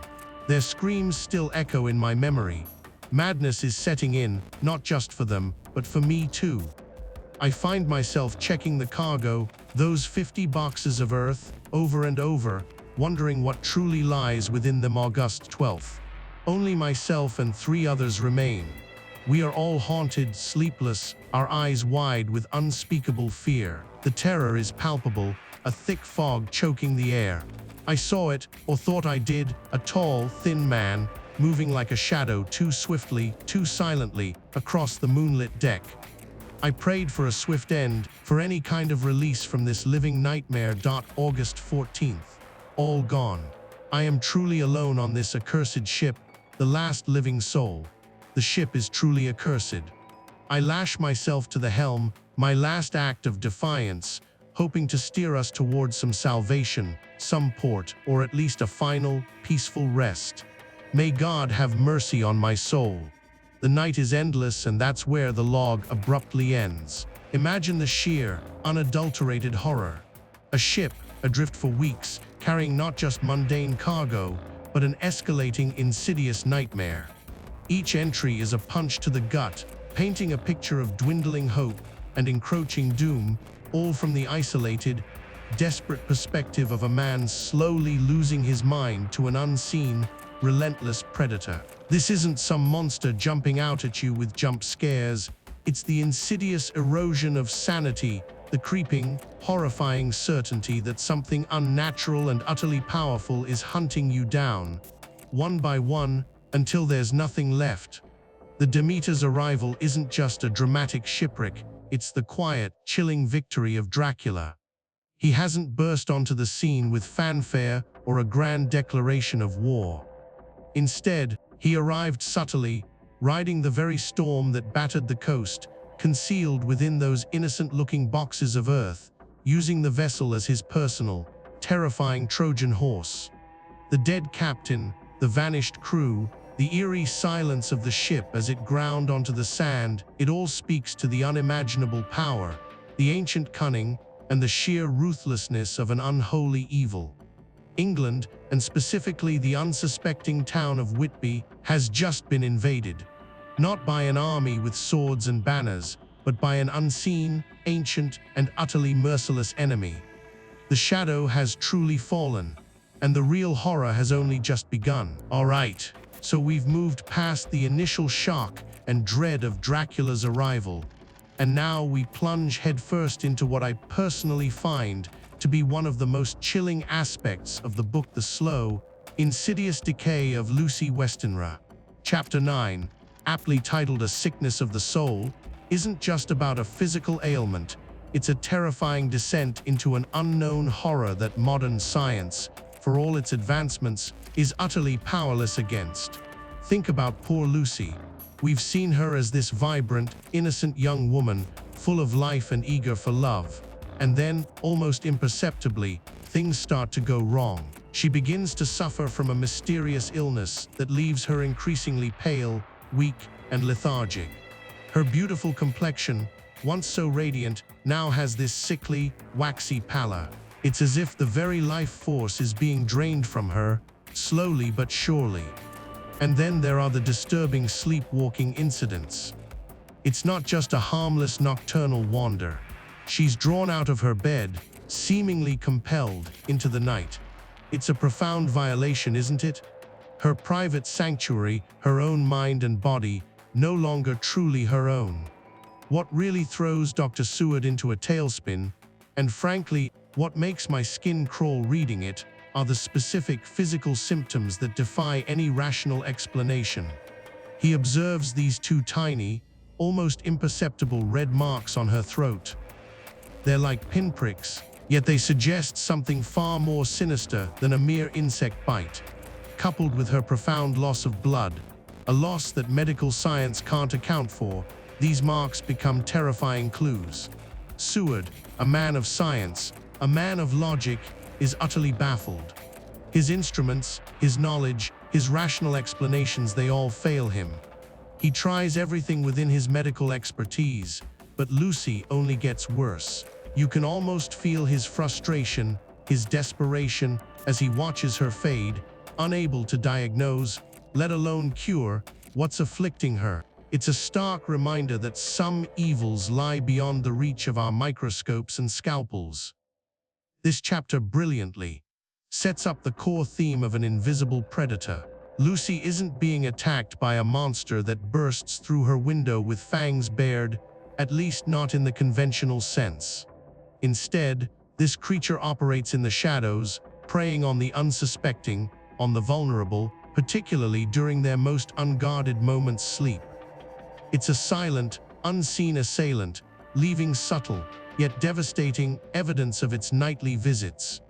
Their screams still echo in my memory. Madness is setting in, not just for them, but for me too. I find myself checking the cargo, those 50 boxes of earth, over and over, wondering what truly lies within them. August 12th. Only myself and 3 others remain. We are all haunted, sleepless, our eyes wide with unspeakable fear. The terror is palpable, a thick fog choking the air. I saw it, or thought I did, a tall, thin man, moving like a shadow too swiftly, too silently, across the moonlit deck. I prayed for a swift end, for any kind of release from this living nightmare. August 14th. All gone. I am truly alone on this accursed ship, the last living soul. The ship is truly accursed. I lash myself to the helm, my last act of defiance, hoping to steer us towards some salvation, some port, or at least a final, peaceful rest. May God have mercy on my soul. The night is endless, and that's where the log abruptly ends. Imagine the sheer, unadulterated horror. A ship, adrift for weeks, carrying not just mundane cargo, but an escalating, insidious nightmare. Each entry is a punch to the gut, painting a picture of dwindling hope and encroaching doom, all from the isolated, desperate perspective of a man slowly losing his mind to an unseen, relentless predator. This isn't some monster jumping out at you with jump scares. It's the insidious erosion of sanity, the creeping, horrifying certainty that something unnatural and utterly powerful is hunting you down, one by one, until there's nothing left. The Demeter's arrival isn't just a dramatic shipwreck, it's the quiet, chilling victory of Dracula. He hasn't burst onto the scene with fanfare or a grand declaration of war. Instead, he arrived subtly, riding the very storm that battered the coast, concealed within those innocent-looking boxes of earth, using the vessel as his personal, terrifying Trojan horse. The dead captain, the vanished crew, the eerie silence of the ship as it ground onto the sand, it all speaks to the unimaginable power, the ancient cunning, and the sheer ruthlessness of an unholy evil. England, and specifically the unsuspecting town of Whitby, has just been invaded. Not by an army with swords and banners, but by an unseen, ancient, and utterly merciless enemy. The shadow has truly fallen, and the real horror has only just begun. All right, so we've moved past the initial shock and dread of Dracula's arrival, and now we plunge headfirst into what I personally find to be one of the most chilling aspects of the book, the slow, insidious decay of Lucy Westenra. Chapter 9, aptly titled A Sickness of the Soul, isn't just about a physical ailment, it's a terrifying descent into an unknown horror that modern science, for all its advancements, is utterly powerless against. Think about poor Lucy. We've seen her as this vibrant, innocent young woman, full of life and eager for love. And then, almost imperceptibly, things start to go wrong. She begins to suffer from a mysterious illness that leaves her increasingly pale, weak, and lethargic. Her beautiful complexion, once so radiant, now has this sickly, waxy pallor. It's as if the very life force is being drained from her, slowly but surely. And then there are the disturbing sleepwalking incidents. It's not just a harmless nocturnal wander. She's drawn out of her bed, seemingly compelled, into the night. It's a profound violation, isn't it? Her private sanctuary, her own mind and body, no longer truly her own. What really throws Dr. Seward into a tailspin, and frankly, what makes my skin crawl reading it, are the specific physical symptoms that defy any rational explanation. He observes these two tiny, almost imperceptible red marks on her throat. They're like pinpricks, yet they suggest something far more sinister than a mere insect bite. Coupled with her profound loss of blood, a loss that medical science can't account for, these marks become terrifying clues. Seward, a man of science, a man of logic, is utterly baffled. His instruments, his knowledge, his rational explanations, they all fail him. He tries everything within his medical expertise, but Lucy only gets worse. You can almost feel his frustration, his desperation, as he watches her fade, unable to diagnose, let alone cure, what's afflicting her. It's a stark reminder that some evils lie beyond the reach of our microscopes and scalpels. This chapter brilliantly sets up the core theme of an invisible predator. Lucy isn't being attacked by a monster that bursts through her window with fangs bared, at least not in the conventional sense. Instead, this creature operates in the shadows, preying on the unsuspecting, on the vulnerable, particularly during their most unguarded moments sleep. It's a silent, unseen assailant, leaving subtle, yet devastating, evidence of its nightly visits.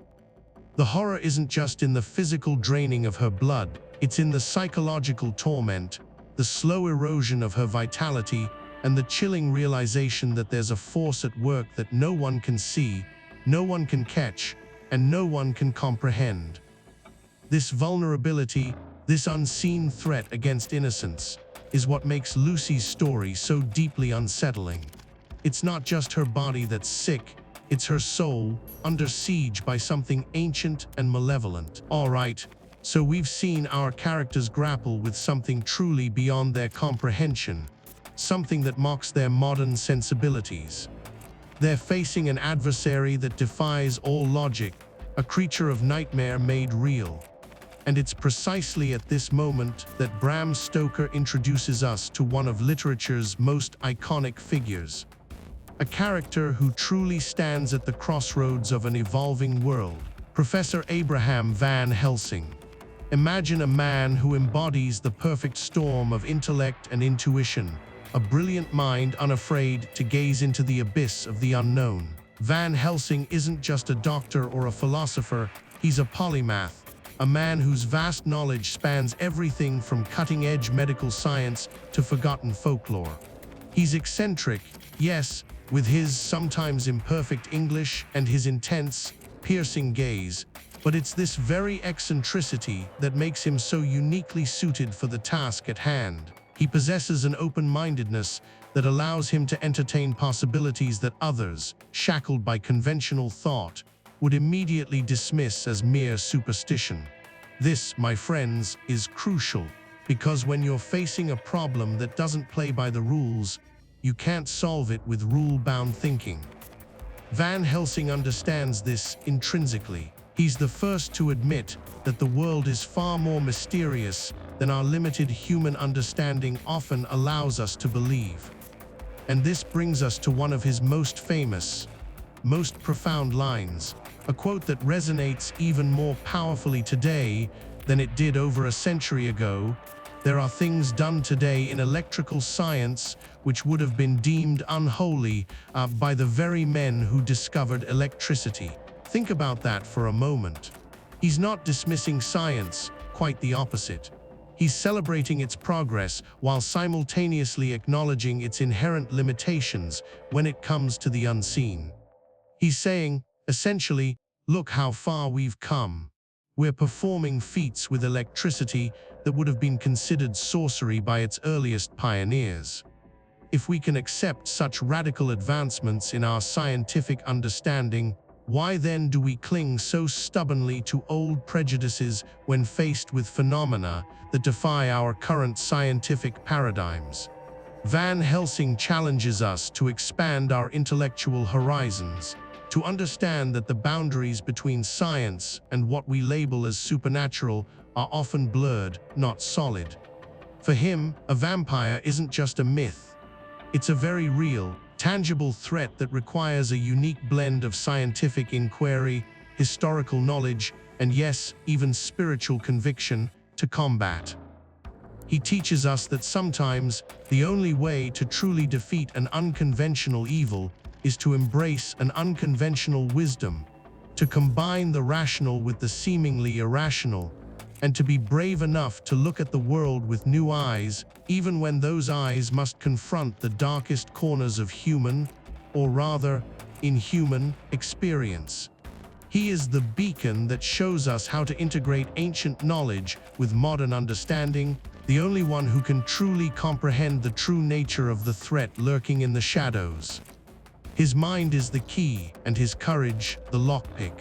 The horror isn't just in the physical draining of her blood, it's in the psychological torment, the slow erosion of her vitality, and the chilling realization that there's a force at work that no one can see, no one can catch, and no one can comprehend. This vulnerability, This unseen threat against innocence is what makes Lucy's story so deeply unsettling. It's not just her body that's sick, it's her soul, under siege by something ancient and malevolent. All right, so we've seen our characters grapple with something truly beyond their comprehension, something that mocks their modern sensibilities. They're facing an adversary that defies all logic, a creature of nightmare made real. And it's precisely at this moment that Bram Stoker introduces us to one of literature's most iconic figures. A character who truly stands at the crossroads of an evolving world. Professor Van Helsing. Imagine a man who embodies the perfect storm of intellect and intuition, a brilliant mind unafraid to gaze into the abyss of the unknown. Van Helsing isn't just a doctor or a philosopher, he's a polymath, a man whose vast knowledge spans everything from cutting-edge medical science to forgotten folklore. He's eccentric, yes, with his sometimes imperfect English and his intense, piercing gaze, but it's this very eccentricity that makes him so uniquely suited for the task at hand. He possesses an open-mindedness that allows him to entertain possibilities that others, shackled by conventional thought, would immediately dismiss as mere superstition. This, my friends, is crucial, because when you're facing a problem that doesn't play by the rules, you can't solve it with rule-bound thinking. Van Helsing understands this intrinsically. He's the first to admit that the world is far more mysterious than our limited human understanding often allows us to believe. And this brings us to one of his most famous, most profound lines, a quote that resonates even more powerfully today than it did over a century ago. There are things done today in electrical science which would have been deemed unholy by the very men who discovered electricity. Think about that for a moment. He's not dismissing science, quite the opposite. He's celebrating its progress while simultaneously acknowledging its inherent limitations when it comes to the unseen. He's saying, essentially, look how far we've come. We're performing feats with electricity that would have been considered sorcery by its earliest pioneers. If we can accept such radical advancements in our scientific understanding, why then do we cling so stubbornly to old prejudices when faced with phenomena that defy our current scientific paradigms? Van Helsing challenges us to expand our intellectual horizons, to understand that the boundaries between science and what we label as supernatural are often blurred, not solid. For him, a vampire isn't just a myth. It's a very real, tangible threat that requires a unique blend of scientific inquiry, historical knowledge, and yes, even spiritual conviction to combat. He teaches us that sometimes the only way to truly defeat an unconventional evil is to embrace an unconventional wisdom, to combine the rational with the seemingly irrational, and to be brave enough to look at the world with new eyes, even when those eyes must confront the darkest corners of human, or rather, inhuman, experience. He is the beacon that shows us how to integrate ancient knowledge with modern understanding, the only one who can truly comprehend the true nature of the threat lurking in the shadows. His mind is the key, and his courage, the lockpick.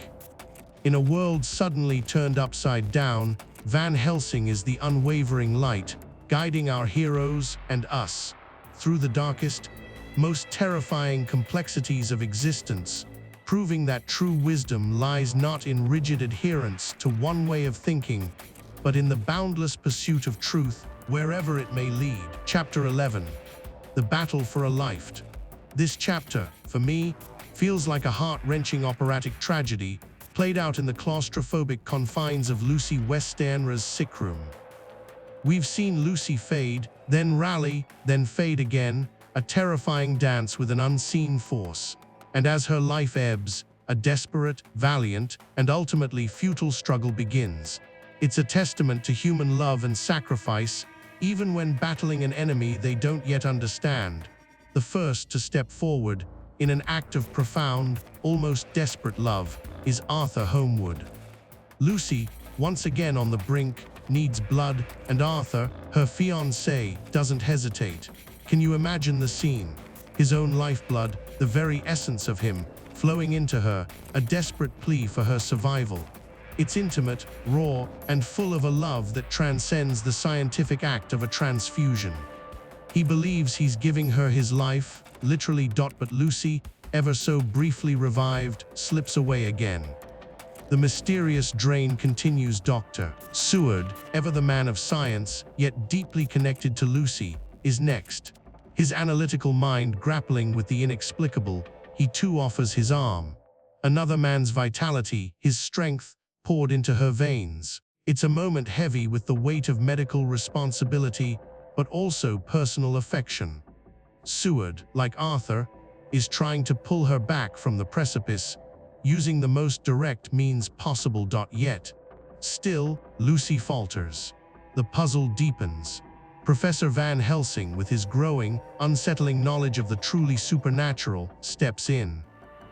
In a world suddenly turned upside down, Van Helsing is the unwavering light, guiding our heroes and us through the darkest, most terrifying complexities of existence, proving that true wisdom lies not in rigid adherence to one way of thinking, but in the boundless pursuit of truth, wherever it may lead. Chapter 11. The Battle for a Life. This chapter, for me, feels like a heart-wrenching operatic tragedy played out in the claustrophobic confines of Lucy Westenra's sick room. We've seen Lucy fade, then rally, then fade again, a terrifying dance with an unseen force. And as her life ebbs, a desperate, valiant, and ultimately futile struggle begins. It's a testament to human love and sacrifice, even when battling an enemy they don't yet understand. The first to step forward, in an act of profound, almost desperate love, is Arthur Holmwood. Lucy, once again on the brink, needs blood, and Arthur, her fiancé, doesn't hesitate. Can you imagine the scene? His own lifeblood, the very essence of him, flowing into her, a desperate plea for her survival. It's intimate, raw, and full of a love that transcends the scientific act of a transfusion. He believes he's giving her his life, literally. But Lucy, ever so briefly revived, slips away again. The mysterious drain continues. Dr. Seward, ever the man of science, yet deeply connected to Lucy, is next. His analytical mind grappling with the inexplicable, he too offers his arm. Another man's vitality, his strength, poured into her veins. It's a moment heavy with the weight of medical responsibility, but also personal affection. Seward, like Arthur, is trying to pull her back from the precipice, using the most direct means possible. Yet, still, Lucy falters. The puzzle deepens. Professor Van Helsing, with his growing, unsettling knowledge of the truly supernatural, steps in.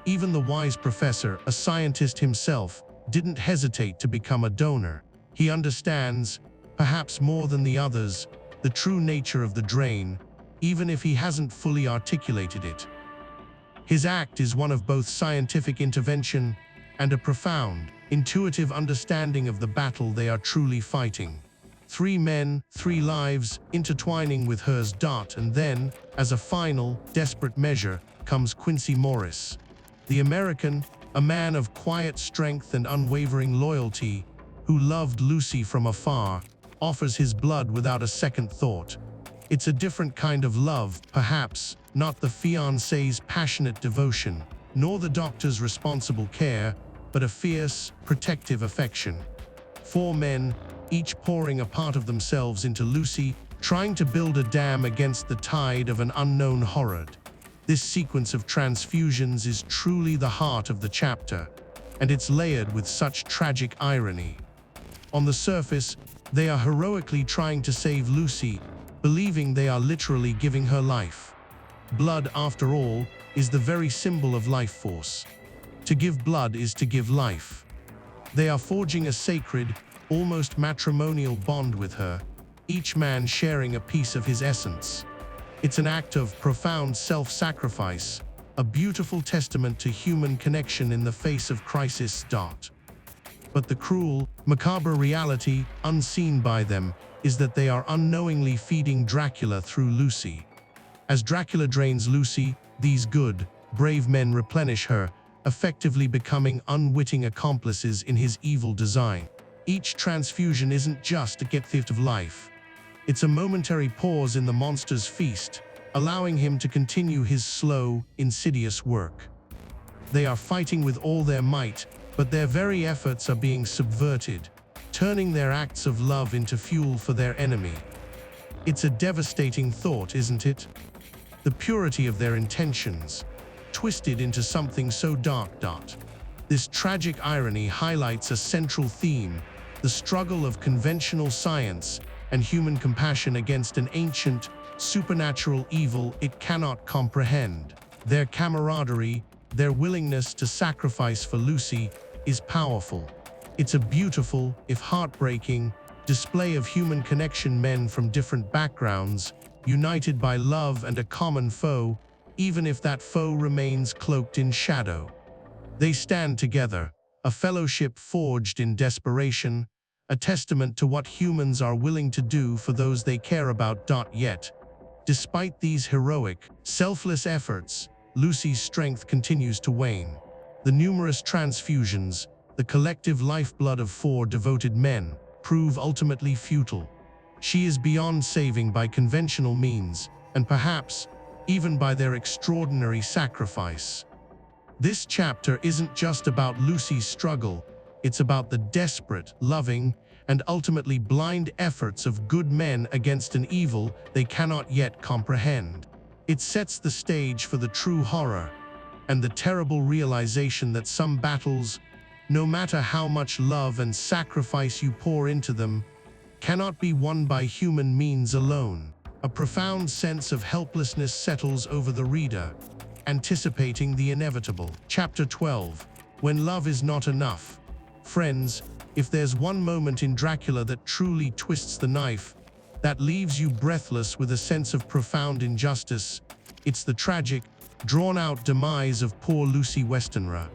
Even the wise professor, a scientist himself, didn't hesitate to become a donor. He understands, perhaps more than the others, the true nature of the drain, even if he hasn't fully articulated it. His act is one of both scientific intervention and a profound, intuitive understanding of the battle they are truly fighting. 3 men, 3 lives, intertwining with hers. And then, as a final, desperate measure, comes Quincy Morris. The American, a man of quiet strength and unwavering loyalty, who loved Lucy from afar, offers his blood without a second thought. It's a different kind of love, perhaps, not the fiancé's passionate devotion, nor the doctor's responsible care, but a fierce, protective affection. 4 men, each pouring a part of themselves into Lucy, trying to build a dam against the tide of an unknown horror. This sequence of transfusions is truly the heart of the chapter, and it's layered with such tragic irony. On the surface, they are heroically trying to save Lucy, believing they are literally giving her life. Blood, after all, is the very symbol of life force. To give blood is to give life. They are forging a sacred, almost matrimonial bond with her, each man sharing a piece of his essence. It's an act of profound self-sacrifice, a beautiful testament to human connection in the face of crisis. But the cruel, macabre reality, unseen by them, is that they are unknowingly feeding Dracula through Lucy. As Dracula drains Lucy, these good, brave men replenish her, effectively becoming unwitting accomplices in his evil design. Each transfusion isn't just a gift of life. It's a momentary pause in the monster's feast, allowing him to continue his slow, insidious work. They are fighting with all their might, but their very efforts are being subverted, turning their acts of love into fuel for their enemy. It's a devastating thought, isn't it? The purity of their intentions, twisted into something so dark. This tragic irony highlights a central theme, the struggle of conventional science and human compassion against an ancient, supernatural evil it cannot comprehend. Their camaraderie, their willingness to sacrifice for Lucy, is powerful. It's a beautiful, if heartbreaking, display of human connection. Men from different backgrounds, united by love and a common foe, even if that foe remains cloaked in shadow. They stand together, a fellowship forged in desperation, a testament to what humans are willing to do for those they care about. Yet, despite these heroic, selfless efforts, Lucy's strength continues to wane. The numerous transfusions, the collective lifeblood of 4 devoted men, prove ultimately futile. She is beyond saving by conventional means, and perhaps even by their extraordinary sacrifice. This chapter isn't just about Lucy's struggle, it's about the desperate, loving, and ultimately blind efforts of good men against an evil they cannot yet comprehend. It sets the stage for the true horror, and the terrible realization that some battles, no matter how much love and sacrifice you pour into them, cannot be won by human means alone. A profound sense of helplessness settles over the reader, anticipating the inevitable. Chapter 12. When Love is Not Enough. Friends, If there's one moment in Dracula that truly twists the knife, that leaves you breathless with a sense of profound injustice, it's the tragic, drawn-out demise of poor Lucy Westenra.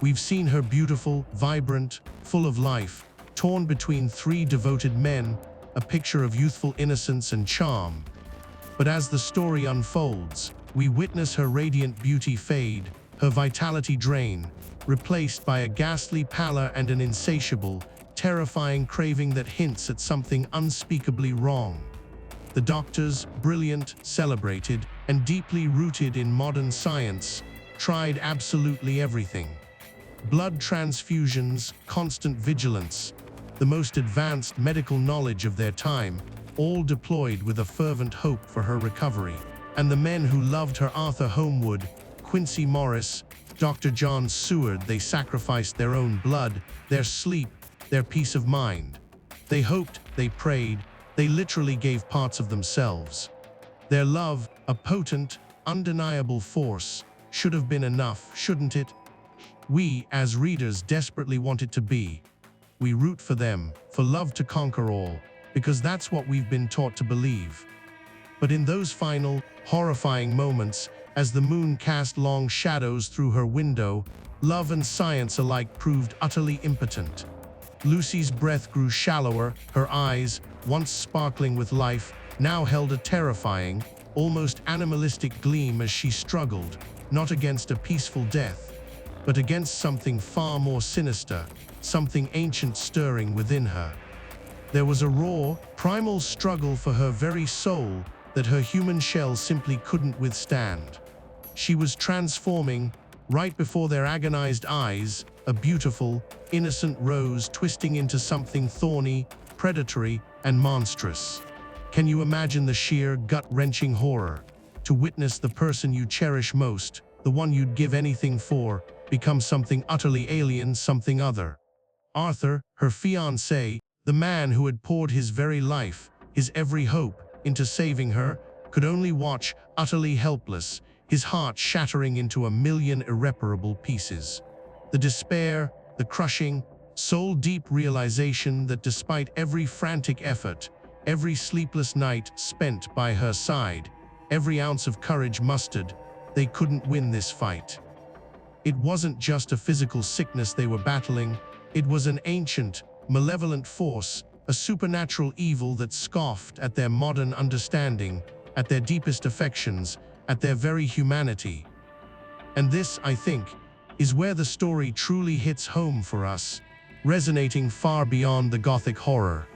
We've seen her beautiful, vibrant, full of life, torn between three devoted men, a picture of youthful innocence and charm. But as the story unfolds, we witness her radiant beauty fade, her vitality drain, replaced by a ghastly pallor and an insatiable, terrifying craving that hints at something unspeakably wrong. The doctors, brilliant, celebrated, and deeply rooted in modern science, tried absolutely everything. Blood transfusions, constant vigilance, the most advanced medical knowledge of their time, all deployed with a fervent hope for her recovery. And the men who loved her, Arthur Homewood, Quincy Morris, Dr. John Seward, they sacrificed their own blood, their sleep, their peace of mind. They hoped, they prayed, they literally gave parts of themselves. Their love, a potent, undeniable force, should have been enough, shouldn't it? We, as readers, desperately want it to be. We root for them, for love to conquer all, because that's what we've been taught to believe. But in those final, horrifying moments, as the moon cast long shadows through her window, love and science alike proved utterly impotent. Lucy's breath grew shallower, her eyes, once sparkling with life, now held a terrifying, almost animalistic gleam as she struggled, not against a peaceful death, but against something far more sinister, something ancient stirring within her. There was a raw, primal struggle for her very soul that her human shell simply couldn't withstand. She was transforming, right before their agonized eyes, a beautiful, innocent rose twisting into something thorny, predatory, and monstrous. Can you imagine the sheer, gut-wrenching horror? To witness the person you cherish most, the one you'd give anything for, become something utterly alien, something other. Arthur, her fiancé, the man who had poured his very life, his every hope, into saving her, could only watch, utterly helpless, his heart shattering into a million irreparable pieces. The despair, the crushing, soul-deep realization that despite every frantic effort, every sleepless night spent by her side, every ounce of courage mustered, they couldn't win this fight. It wasn't just a physical sickness they were battling, it was an ancient, malevolent force, a supernatural evil that scoffed at their modern understanding, at their deepest affections, at their very humanity. And this, I think, is where the story truly hits home for us, resonating far beyond the gothic horror.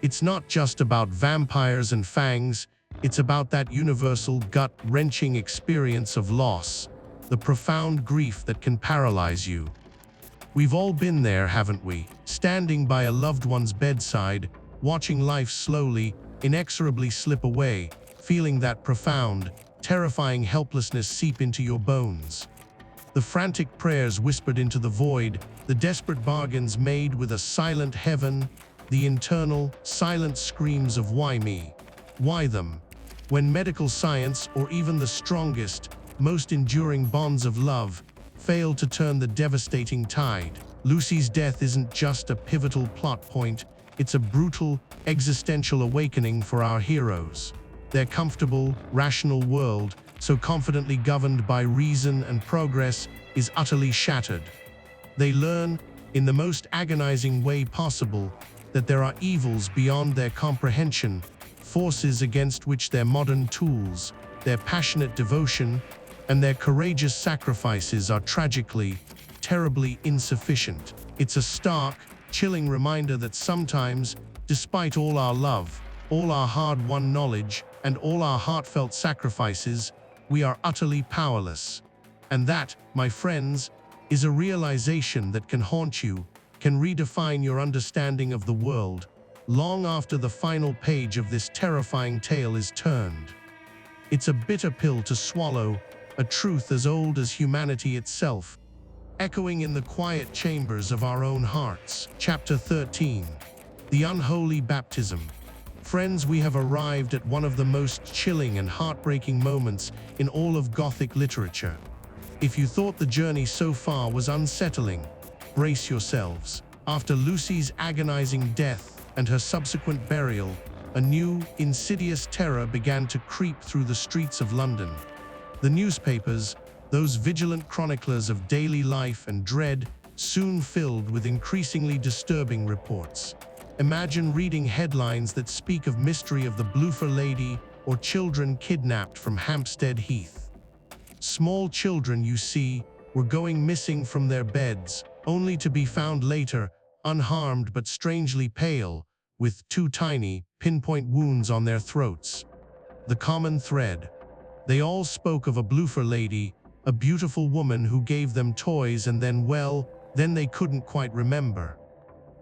It's not just about vampires and fangs, it's about that universal gut-wrenching experience of loss, the profound grief that can paralyze you. We've all been there, haven't we? Standing by a loved one's bedside, watching life slowly, inexorably slip away, feeling that profound, terrifying helplessness seep into your bones. The frantic prayers whispered into the void, the desperate bargains made with a silent heaven, the internal, silent screams of why me? Why them? When medical science, or even the strongest, most enduring bonds of love, fail to turn the devastating tide. Lucy's death isn't just a pivotal plot point, it's a brutal, existential awakening for our heroes. Their comfortable, rational world, so confidently governed by reason and progress, is utterly shattered. They learn, in the most agonizing way possible, that there are evils beyond their comprehension, forces against which their modern tools, their passionate devotion, and their courageous sacrifices are tragically, terribly insufficient. It's a stark, chilling reminder that sometimes, despite all our love, all our hard-won knowledge, and all our heartfelt sacrifices, we are utterly powerless. And that, my friends, is a realization that can haunt you, can redefine your understanding of the world, long after the final page of this terrifying tale is turned. It's a bitter pill to swallow, a truth as old as humanity itself, echoing in the quiet chambers of our own hearts. Chapter 13. The Unholy Baptism. Friends, we have arrived at one of the most chilling and heartbreaking moments in all of Gothic literature. If you thought the journey so far was unsettling, brace yourselves. After Lucy's agonizing death and her subsequent burial, a new, insidious terror began to creep through the streets of London. The newspapers, those vigilant chroniclers of daily life and dread, soon filled with increasingly disturbing reports. Imagine reading headlines that speak of mystery of the Bloofer Lady or children kidnapped from Hampstead Heath. Small children, you see, were going missing from their beds, only to be found later, unharmed but strangely pale, with 2 tiny, pinpoint wounds on their throats. The common thread. They all spoke of a Bloofer Lady, a beautiful woman who gave them toys and then they couldn't quite remember.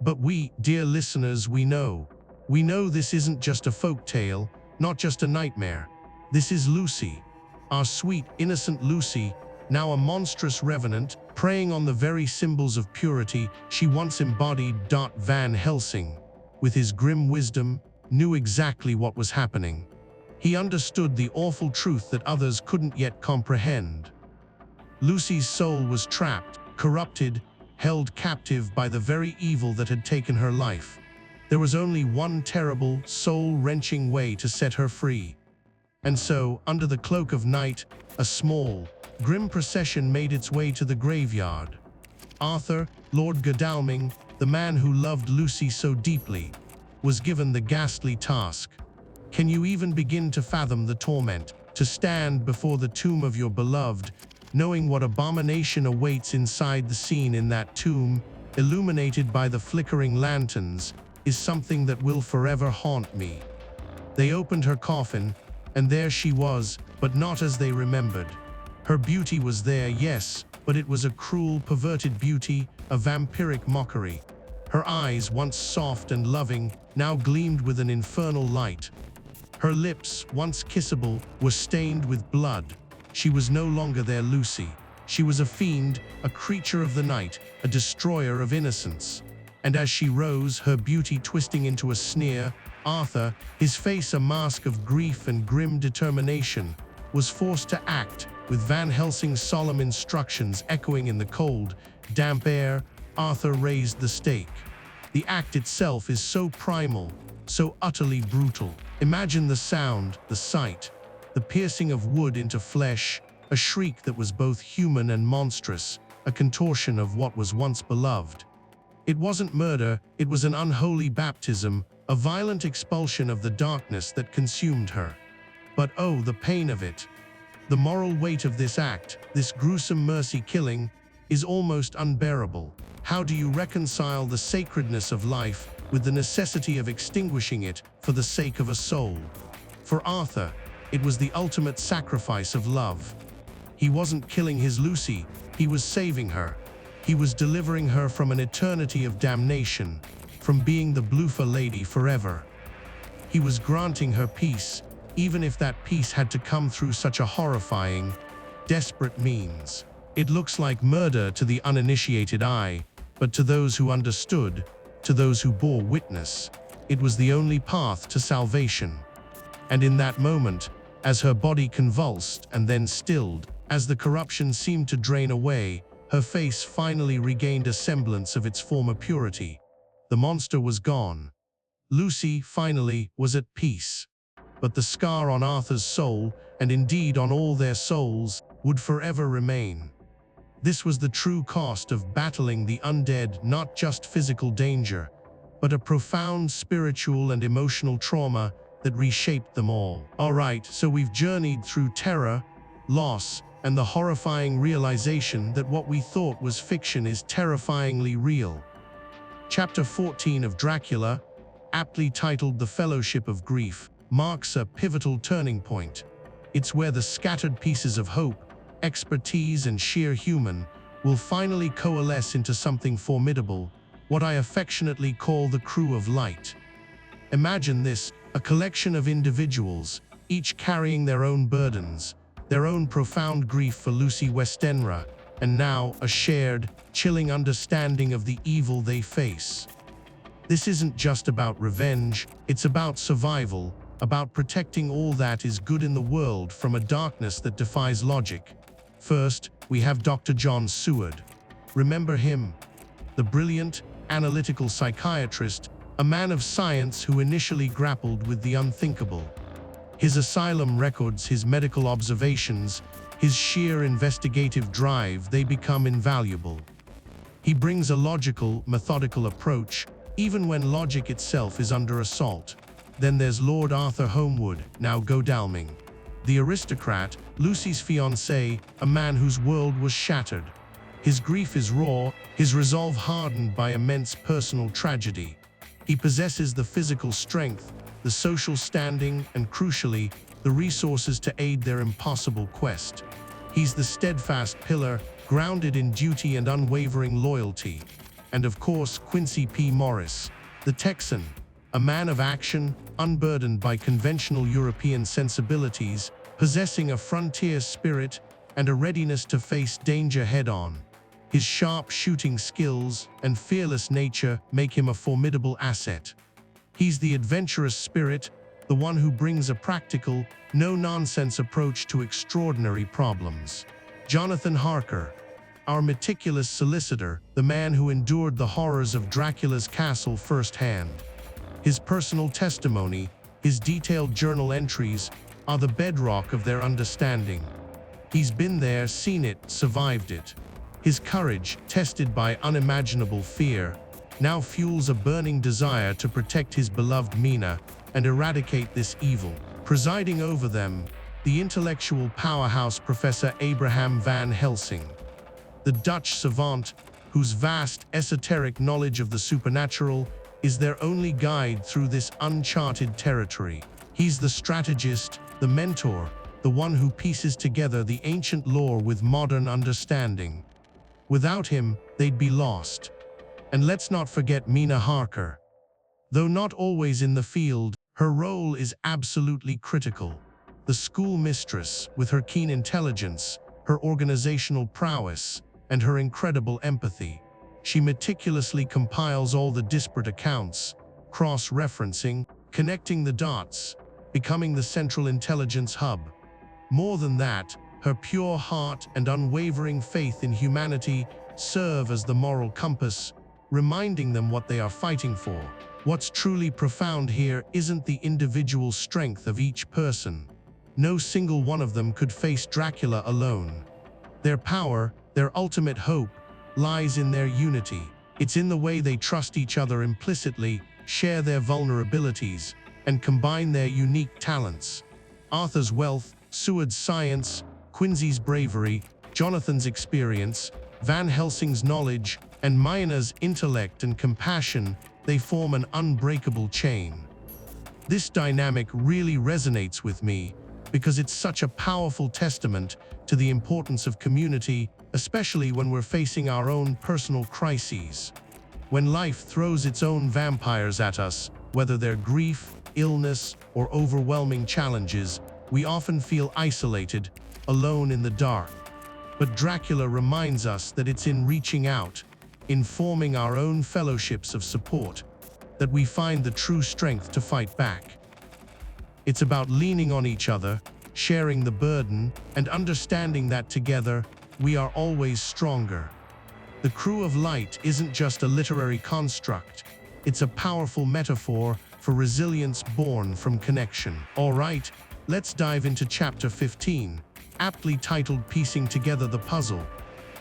But we, dear listeners, we know this isn't just a folk tale, not just a nightmare. This is Lucy, our sweet, innocent Lucy, now a monstrous revenant, preying on the very symbols of purity she once embodied. Van Helsing, with his grim wisdom, knew exactly what was happening. He understood the awful truth that others couldn't yet comprehend. Lucy's soul was trapped, corrupted, held captive by the very evil that had taken her life. There was only one terrible, soul-wrenching way to set her free. And so, under the cloak of night, a small, grim procession made its way to the graveyard. Arthur, Lord Godalming, the man who loved Lucy so deeply, was given the ghastly task. Can you even begin to fathom the torment, to stand before the tomb of your beloved, knowing what abomination awaits inside the scene in that tomb, illuminated by the flickering lanterns, is something that will forever haunt me. They opened her coffin, and there she was, but not as they remembered. Her beauty was there, yes, but it was a cruel, perverted beauty, a vampiric mockery. Her eyes, once soft and loving, now gleamed with an infernal light. Her lips, once kissable, were stained with blood. She was no longer their Lucy. She was a fiend, a creature of the night, a destroyer of innocence. And as she rose, her beauty twisting into a sneer, Arthur, his face a mask of grief and grim determination, was forced to act, with Van Helsing's solemn instructions echoing in the cold, damp air. Arthur raised the stake. The act itself is so primal, so utterly brutal. Imagine the sound, the sight, the piercing of wood into flesh, a shriek that was both human and monstrous, a contortion of what was once beloved. It wasn't murder, it was an unholy baptism, a violent expulsion of the darkness that consumed her. But oh, the pain of it. The moral weight of this act, this gruesome mercy killing, is almost unbearable. How do you reconcile the sacredness of life with the necessity of extinguishing it for the sake of a soul? For Arthur, it was the ultimate sacrifice of love. He wasn't killing his Lucy, he was saving her. He was delivering her from an eternity of damnation, from being the Bloofer Lady forever. He was granting her peace, even if that peace had to come through such a horrifying, desperate means. It looks like murder to the uninitiated eye, but to those who understood, to those who bore witness, it was the only path to salvation. And in that moment, as her body convulsed and then stilled, as the corruption seemed to drain away, her face finally regained a semblance of its former purity. The monster was gone. Lucy, finally, was at peace. But the scar on Arthur's soul, and indeed on all their souls, would forever remain. This was the true cost of battling the undead, not just physical danger, but a profound spiritual and emotional trauma that reshaped them all. All right, so we've journeyed through terror, loss, and the horrifying realization that what we thought was fiction is terrifyingly real. Chapter 14 of Dracula, aptly titled The Fellowship of Grief, marks a pivotal turning point. It's where the scattered pieces of hope, expertise, and sheer human will finally coalesce into something formidable, what I affectionately call the Crew of Light. Imagine this, a collection of individuals, each carrying their own burdens, their own profound grief for Lucy Westenra, and now a shared, chilling understanding of the evil they face. This isn't just about revenge, it's about survival, about protecting all that is good in the world from a darkness that defies logic. First, we have Dr. John Seward. Remember him? The brilliant, analytical psychiatrist, a man of science who initially grappled with the unthinkable. His asylum records, his medical observations, his sheer investigative drive, they become invaluable. He brings a logical, methodical approach, even when logic itself is under assault. Then there's Lord Arthur Holmwood, now Godalming. The aristocrat, Lucy's fiancé, a man whose world was shattered. His grief is raw, his resolve hardened by immense personal tragedy. He possesses the physical strength, the social standing, and crucially, the resources to aid their impossible quest. He's the steadfast pillar, grounded in duty and unwavering loyalty. And of course, Quincy P. Morris, the Texan, a man of action, unburdened by conventional European sensibilities, possessing a frontier spirit and a readiness to face danger head-on. His sharp shooting skills and fearless nature make him a formidable asset. He's the adventurous spirit, the one who brings a practical, no-nonsense approach to extraordinary problems. Jonathan Harker, our meticulous solicitor, the man who endured the horrors of Dracula's castle firsthand. His personal testimony, his detailed journal entries, are the bedrock of their understanding. He's been there, seen it, survived it. His courage, tested by unimaginable fear, now fuels a burning desire to protect his beloved Mina and eradicate this evil. Presiding over them, the intellectual powerhouse Professor Abraham Van Helsing, the Dutch savant whose vast esoteric knowledge of the supernatural is their only guide through this uncharted territory. He's the strategist, the mentor, the one who pieces together the ancient lore with modern understanding. Without him, they'd be lost. And let's not forget Mina Harker. Though not always in the field, her role is absolutely critical. The school mistress, with her keen intelligence, her organizational prowess, and her incredible empathy. She meticulously compiles all the disparate accounts, cross-referencing, connecting the dots, becoming the central intelligence hub. More than that, her pure heart and unwavering faith in humanity serve as the moral compass, reminding them what they are fighting for. What's truly profound here isn't the individual strength of each person. No single one of them could face Dracula alone. Their power, their ultimate hope, lies in their unity. It's in the way they trust each other implicitly, share their vulnerabilities, and combine their unique talents. Arthur's wealth, Seward's science, Quincy's bravery, Jonathan's experience, Van Helsing's knowledge, and Mina's intellect and compassion, they form an unbreakable chain. This dynamic really resonates with me because it's such a powerful testament to the importance of community, especially when we're facing our own personal crises. When life throws its own vampires at us, whether they're grief, illness, or overwhelming challenges, we often feel isolated, alone in the dark. But Dracula reminds us that it's in reaching out, in forming our own fellowships of support, that we find the true strength to fight back. It's about leaning on each other, sharing the burden, and understanding that together, we are always stronger. The Crew of Light isn't just a literary construct, it's a powerful metaphor for resilience born from connection. All right, let's dive into chapter 15, aptly titled Piecing Together the Puzzle.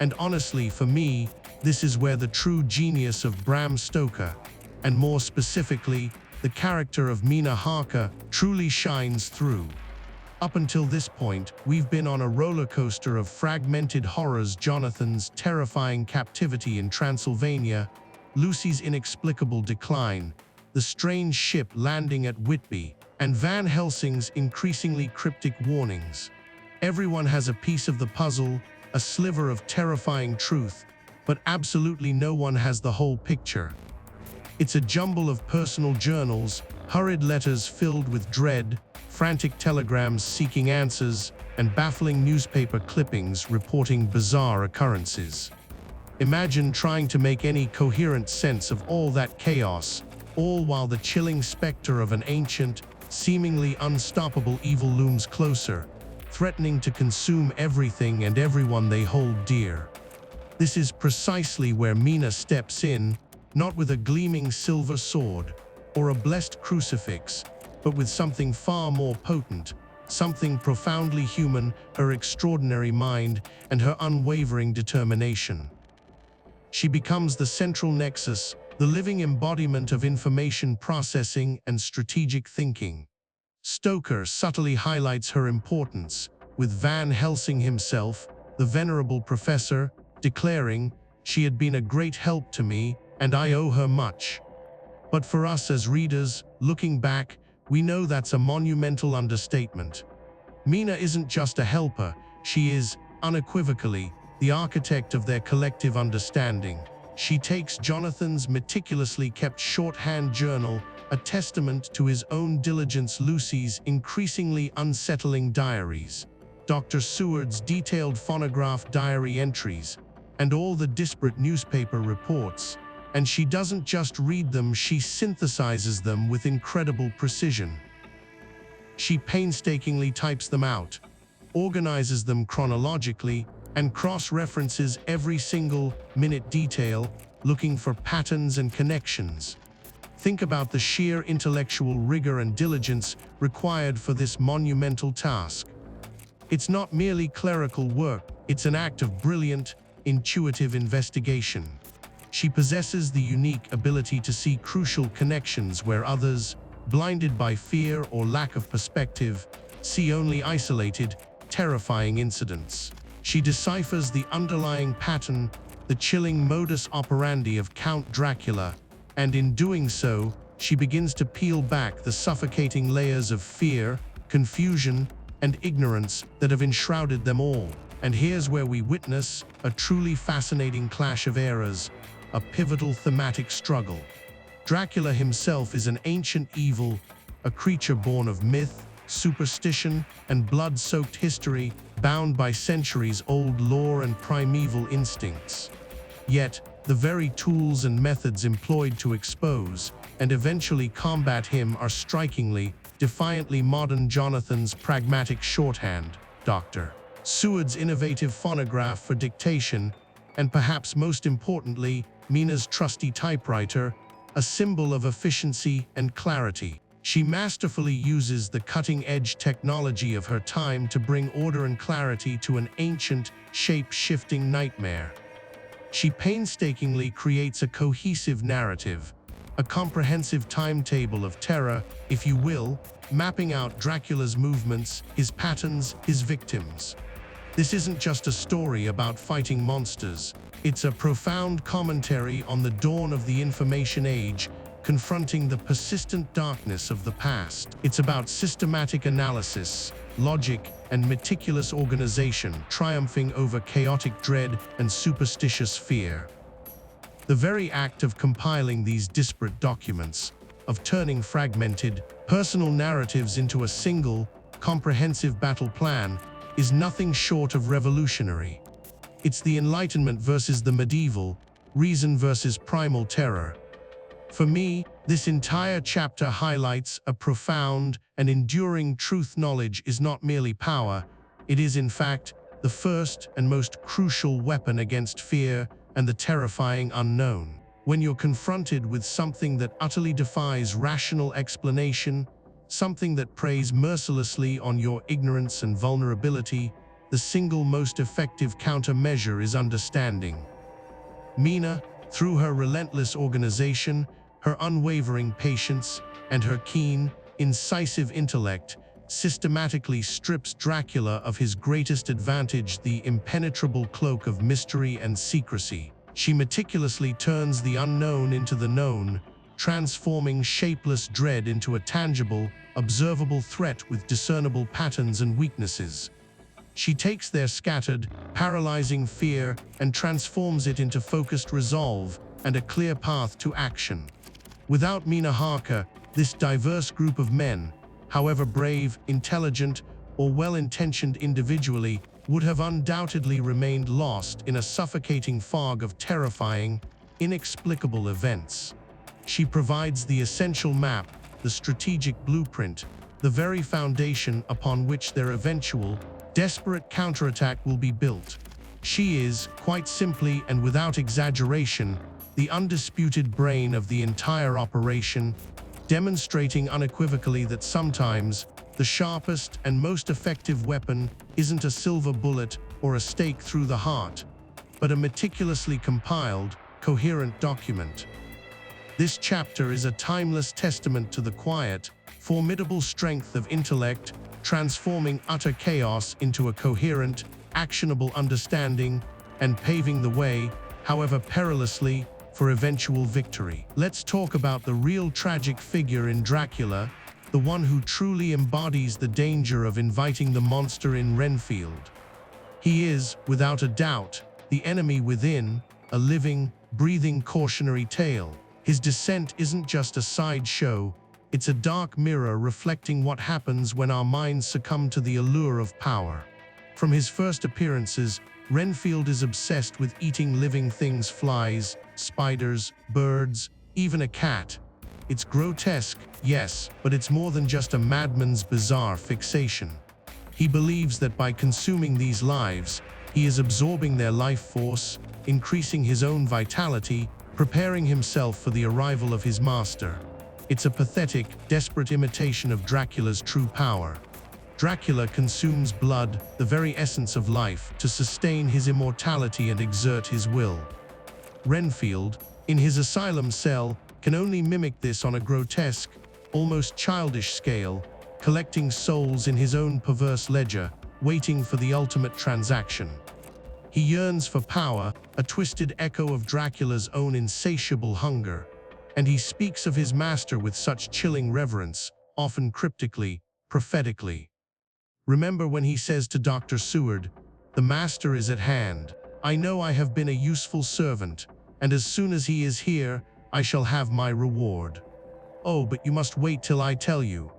And honestly, for me, this is where the true genius of Bram Stoker, and more specifically, the character of Mina Harker, truly shines through. Up until this point, we've been on a roller coaster of fragmented horrors: Jonathan's terrifying captivity in Transylvania, Lucy's inexplicable decline, the strange ship landing at Whitby, and Van Helsing's increasingly cryptic warnings. Everyone has a piece of the puzzle, a sliver of terrifying truth, but absolutely no one has the whole picture. It's a jumble of personal journals, hurried letters filled with dread, frantic telegrams seeking answers, and baffling newspaper clippings reporting bizarre occurrences. Imagine trying to make any coherent sense of all that chaos, all while the chilling specter of an ancient, seemingly unstoppable evil looms closer, threatening to consume everything and everyone they hold dear. This is precisely where Mina steps in, not with a gleaming silver sword or a blessed crucifix, but with something far more potent, something profoundly human, her extraordinary mind and her unwavering determination. She becomes the central nexus, the living embodiment of information processing and strategic thinking. Stoker subtly highlights her importance, with Van Helsing himself, the venerable professor, declaring, "She had been a great help to me, and I owe her much." But for us as readers, looking back, we know that's a monumental understatement. Mina isn't just a helper, she is, unequivocally, the architect of their collective understanding. She takes Jonathan's meticulously kept shorthand journal, a testament to his own diligence, Lucy's increasingly unsettling diaries, Dr. Seward's detailed phonograph diary entries, and all the disparate newspaper reports, and she doesn't just read them, she synthesizes them with incredible precision. She painstakingly types them out, organizes them chronologically, and cross-references every single minute detail, looking for patterns and connections. Think about the sheer intellectual rigor and diligence required for this monumental task. It's not merely clerical work, it's an act of brilliant, intuitive investigation. She possesses the unique ability to see crucial connections where others, blinded by fear or lack of perspective, see only isolated, terrifying incidents. She deciphers the underlying pattern, the chilling modus operandi of Count Dracula, and in doing so, she begins to peel back the suffocating layers of fear, confusion, and ignorance that have enshrouded them all. And here's where we witness a truly fascinating clash of eras, a pivotal thematic struggle. Dracula himself is an ancient evil, a creature born of myth, superstition, and blood-soaked history, bound by centuries-old lore and primeval instincts. Yet, the very tools and methods employed to expose and eventually combat him are strikingly, defiantly modern. Jonathan's pragmatic shorthand, Dr. Seward's innovative phonograph for dictation, and perhaps most importantly, Mina's trusty typewriter, a symbol of efficiency and clarity. She masterfully uses the cutting-edge technology of her time to bring order and clarity to an ancient, shape-shifting nightmare. She painstakingly creates a cohesive narrative, a comprehensive timetable of terror, if you will, mapping out Dracula's movements, his patterns, his victims. This isn't just a story about fighting monsters. It's a profound commentary on the dawn of the information age, confronting the persistent darkness of the past. It's about systematic analysis, logic, and meticulous organization, triumphing over chaotic dread and superstitious fear. The very act of compiling these disparate documents, of turning fragmented, personal narratives into a single, comprehensive battle plan, is nothing short of revolutionary. It's the Enlightenment versus the medieval, reason versus primal terror. For me, this entire chapter highlights a profound and enduring truth. Knowledge is not merely power, it is in fact the first and most crucial weapon against fear and the terrifying unknown. When you're confronted with something that utterly defies rational explanation, something that preys mercilessly on your ignorance and vulnerability, the single most effective countermeasure is understanding. Mina, through her relentless organization, her unwavering patience, and her keen, incisive intellect, systematically strips Dracula of his greatest advantage, the impenetrable cloak of mystery and secrecy. She meticulously turns the unknown into the known, transforming shapeless dread into a tangible, observable threat with discernible patterns and weaknesses. She takes their scattered, paralyzing fear and transforms it into focused resolve and a clear path to action. Without Mina Harker, this diverse group of men, however brave, intelligent, or well-intentioned individually, would have undoubtedly remained lost in a suffocating fog of terrifying, inexplicable events. She provides the essential map, the strategic blueprint, the very foundation upon which their eventual, desperate counterattack will be built. She is, quite simply and without exaggeration, the undisputed brain of the entire operation, demonstrating unequivocally that sometimes the sharpest and most effective weapon isn't a silver bullet or a stake through the heart, but a meticulously compiled, coherent document. This chapter is a timeless testament to the quiet, formidable strength of intellect, transforming utter chaos into a coherent, actionable understanding and paving the way, however perilously, for eventual victory. Let's talk about the real tragic figure in Dracula, the one who truly embodies the danger of inviting the monster in Renfield. He is, without a doubt, the enemy within, a living, breathing cautionary tale. His descent isn't just a sideshow, it's a dark mirror reflecting what happens when our minds succumb to the allure of power. From his first appearances, Renfield is obsessed with eating living things, flies, spiders, birds, even a cat. It's grotesque, yes, but it's more than just a madman's bizarre fixation. He believes that by consuming these lives, he is absorbing their life force, increasing his own vitality, preparing himself for the arrival of his master. It's a pathetic, desperate imitation of Dracula's true power. Dracula consumes blood, the very essence of life, to sustain his immortality and exert his will. Renfield, in his asylum cell, can only mimic this on a grotesque, almost childish scale, collecting souls in his own perverse ledger, waiting for the ultimate transaction. He yearns for power, a twisted echo of Dracula's own insatiable hunger, and he speaks of his master with such chilling reverence, often cryptically, prophetically. Remember when he says to Dr. Seward, "The master is at hand. I know I have been a useful servant, and as soon as he is here, I shall have my reward. Oh, but you must wait till I tell you.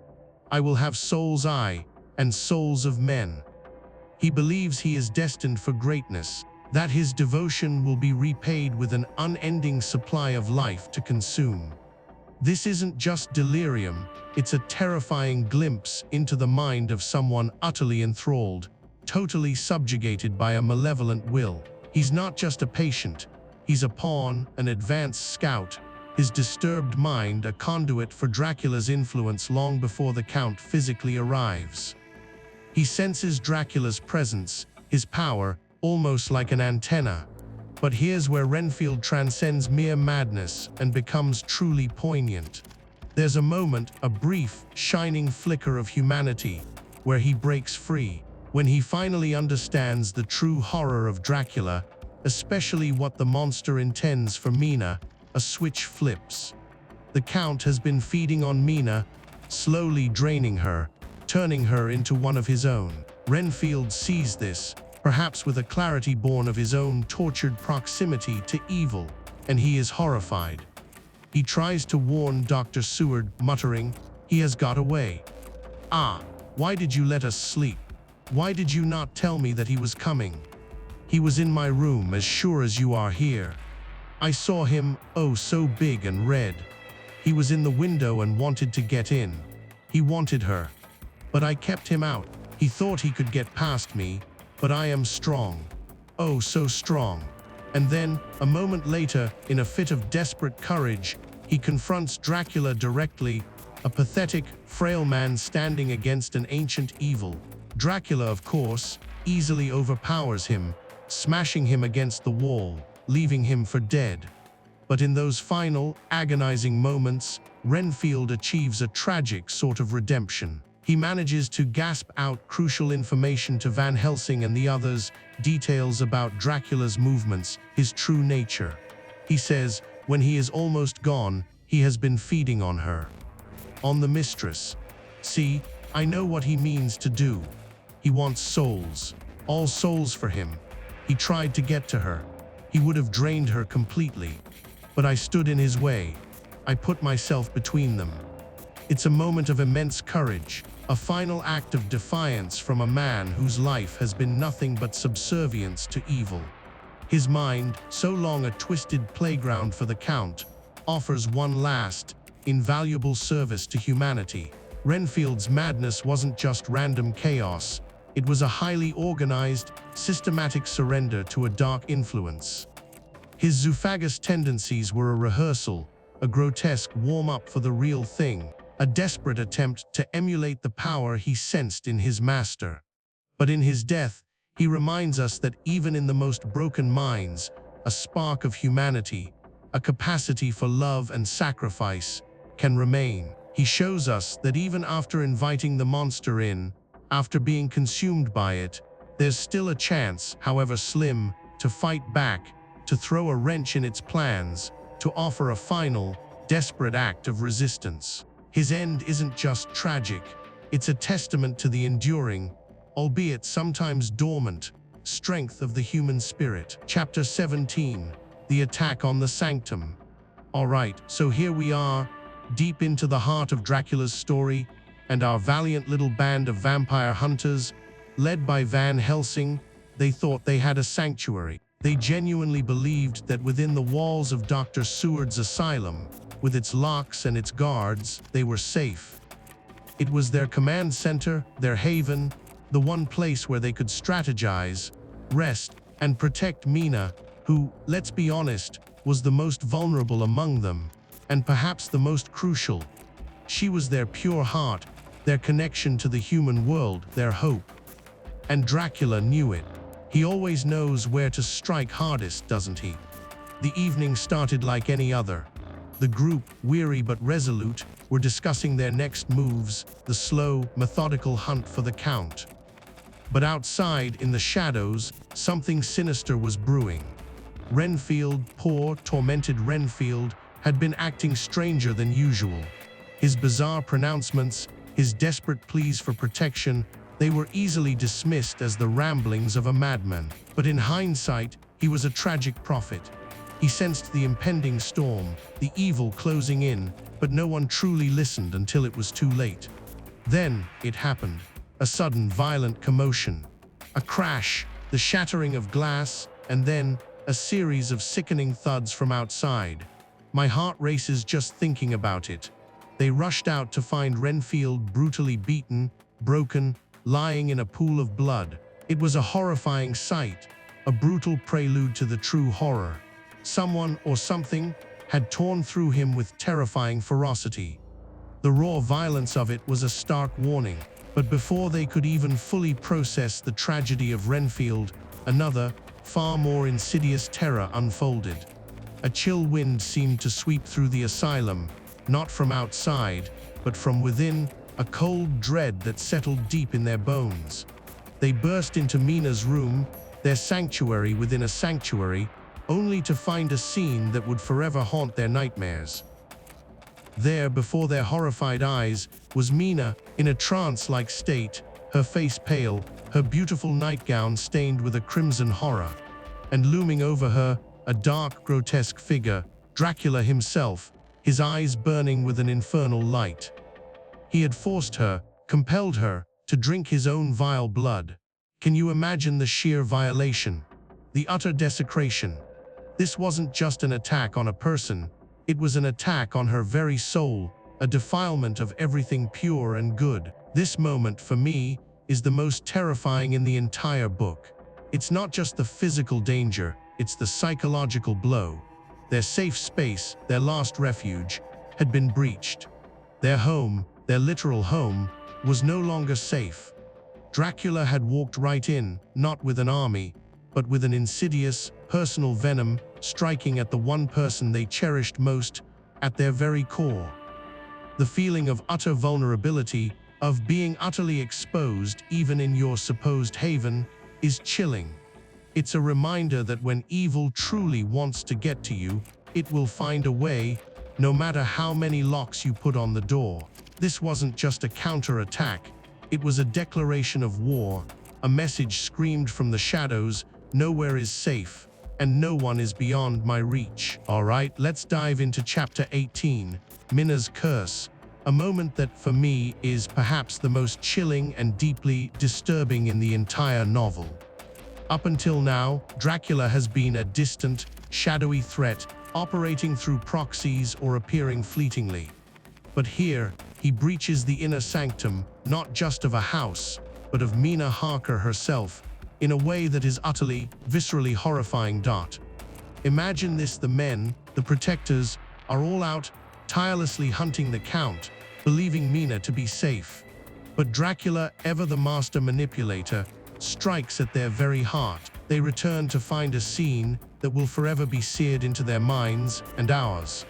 I will have souls, I, and souls of men." He believes he is destined for greatness, that his devotion will be repaid with an unending supply of life to consume. This isn't just delirium, it's a terrifying glimpse into the mind of someone utterly enthralled, totally subjugated by a malevolent will. He's not just a patient, he's a pawn, an advanced scout, his disturbed mind a conduit for Dracula's influence long before the Count physically arrives. He senses Dracula's presence, his power, almost like an antenna. But here's where Renfield transcends mere madness and becomes truly poignant. There's a moment, a brief, shining flicker of humanity, where he breaks free, when he finally understands the true horror of Dracula, especially what the monster intends for Mina. A switch flips. The Count has been feeding on Mina, slowly draining her, turning her into one of his own. Renfield sees this, perhaps with a clarity born of his own tortured proximity to evil, and he is horrified. He tries to warn Dr. Seward, muttering, "He has got away. Ah, why did you let us sleep? Why did you not tell me that he was coming? He was in my room as sure as you are here. I saw him, oh so big and red. He was in the window and wanted to get in. He wanted her. But I kept him out. He thought he could get past me, but I am strong. Oh, so strong." And then, a moment later, in a fit of desperate courage, he confronts Dracula directly, a pathetic, frail man standing against an ancient evil. Dracula, of course, easily overpowers him, smashing him against the wall, leaving him for dead. But in those final, agonizing moments, Renfield achieves a tragic sort of redemption. He manages to gasp out crucial information to Van Helsing and the others, details about Dracula's movements, his true nature. He says, when he is almost gone, he has been feeding on her. On the mistress. See, I know what he means to do. He wants souls. All souls for him. He tried to get to her. He would have drained her completely. But I stood in his way. I put myself between them. It's a moment of immense courage, a final act of defiance from a man whose life has been nothing but subservience to evil. His mind, so long a twisted playground for the Count, offers one last, invaluable service to humanity. Renfield's madness wasn't just random chaos, it was a highly organized, systematic surrender to a dark influence. His zoophagous tendencies were a rehearsal, a grotesque warm-up for the real thing, a desperate attempt to emulate the power he sensed in his master. But in his death, he reminds us that even in the most broken minds, a spark of humanity, a capacity for love and sacrifice, can remain. He shows us that even after inviting the monster in, after being consumed by it, there's still a chance, however slim, to fight back, to throw a wrench in its plans, to offer a final, desperate act of resistance. His end isn't just tragic, it's a testament to the enduring, albeit sometimes dormant, strength of the human spirit. Chapter 17, The Attack on the Sanctum. Alright, so here we are, deep into the heart of Dracula's story, and our valiant little band of vampire hunters, led by Van Helsing, they thought they had a sanctuary. They genuinely believed that within the walls of Dr. Seward's asylum, with its locks and its guards, they were safe. It was their command center, their haven, the one place where they could strategize, rest, and protect Mina, who, let's be honest, was the most vulnerable among them, and perhaps the most crucial. She was their pure heart, their connection to the human world, their hope. And Dracula knew it. He always knows where to strike hardest, doesn't he? The evening started like any other. The group, weary but resolute, were discussing their next moves, the slow, methodical hunt for the Count. But outside, in the shadows, something sinister was brewing. Renfield, poor, tormented Renfield, had been acting stranger than usual. His bizarre pronouncements, his desperate pleas for protection, they were easily dismissed as the ramblings of a madman. But in hindsight, he was a tragic prophet. He sensed the impending storm, the evil closing in, but no one truly listened until it was too late. Then it happened. A sudden, violent commotion. A crash, the shattering of glass, and then a series of sickening thuds from outside. My heart races just thinking about it. They rushed out to find Renfield brutally beaten, broken, lying in a pool of blood. It was a horrifying sight, a brutal prelude to the true horror. Someone or something had torn through him with terrifying ferocity. The raw violence of it was a stark warning, but before they could even fully process the tragedy of Renfield, another, far more insidious terror unfolded. A chill wind seemed to sweep through the asylum, not from outside, but from within, a cold dread that settled deep in their bones. They burst into Mina's room, their sanctuary within a sanctuary, only to find a scene that would forever haunt their nightmares. There, before their horrified eyes, was Mina, in a trance-like state, her face pale, her beautiful nightgown stained with a crimson horror. And looming over her, a dark, grotesque figure, Dracula himself, his eyes burning with an infernal light. He had forced her, compelled her, to drink his own vile blood. Can you imagine the sheer violation? The utter desecration? This wasn't just an attack on a person, it was an attack on her very soul, a defilement of everything pure and good. This moment, for me, is the most terrifying in the entire book. It's not just the physical danger, it's the psychological blow. Their safe space, their last refuge, had been breached. Their home, their literal home, was no longer safe. Dracula had walked right in, not with an army, but with an insidious, personal venom striking at the one person they cherished most, at their very core. The feeling of utter vulnerability, of being utterly exposed even in your supposed haven, is chilling. It's a reminder that when evil truly wants to get to you, it will find a way, no matter how many locks you put on the door. This wasn't just a counterattack, it was a declaration of war, a message screamed from the shadows: nowhere is safe, and no one is beyond my reach. Alright, let's dive into chapter 18, Mina's Curse, a moment that, for me, is perhaps the most chilling and deeply disturbing in the entire novel. Up until now, Dracula has been a distant, shadowy threat, operating through proxies or appearing fleetingly. But here, he breaches the inner sanctum, not just of a house, but of Mina Harker herself, in a way that is utterly, viscerally horrifying. Imagine this: the men, the protectors, are all out, tirelessly hunting the Count, believing Mina to be safe. But Dracula, ever the master manipulator, strikes at their very heart. They return to find a scene that will forever be seared into their minds and ours.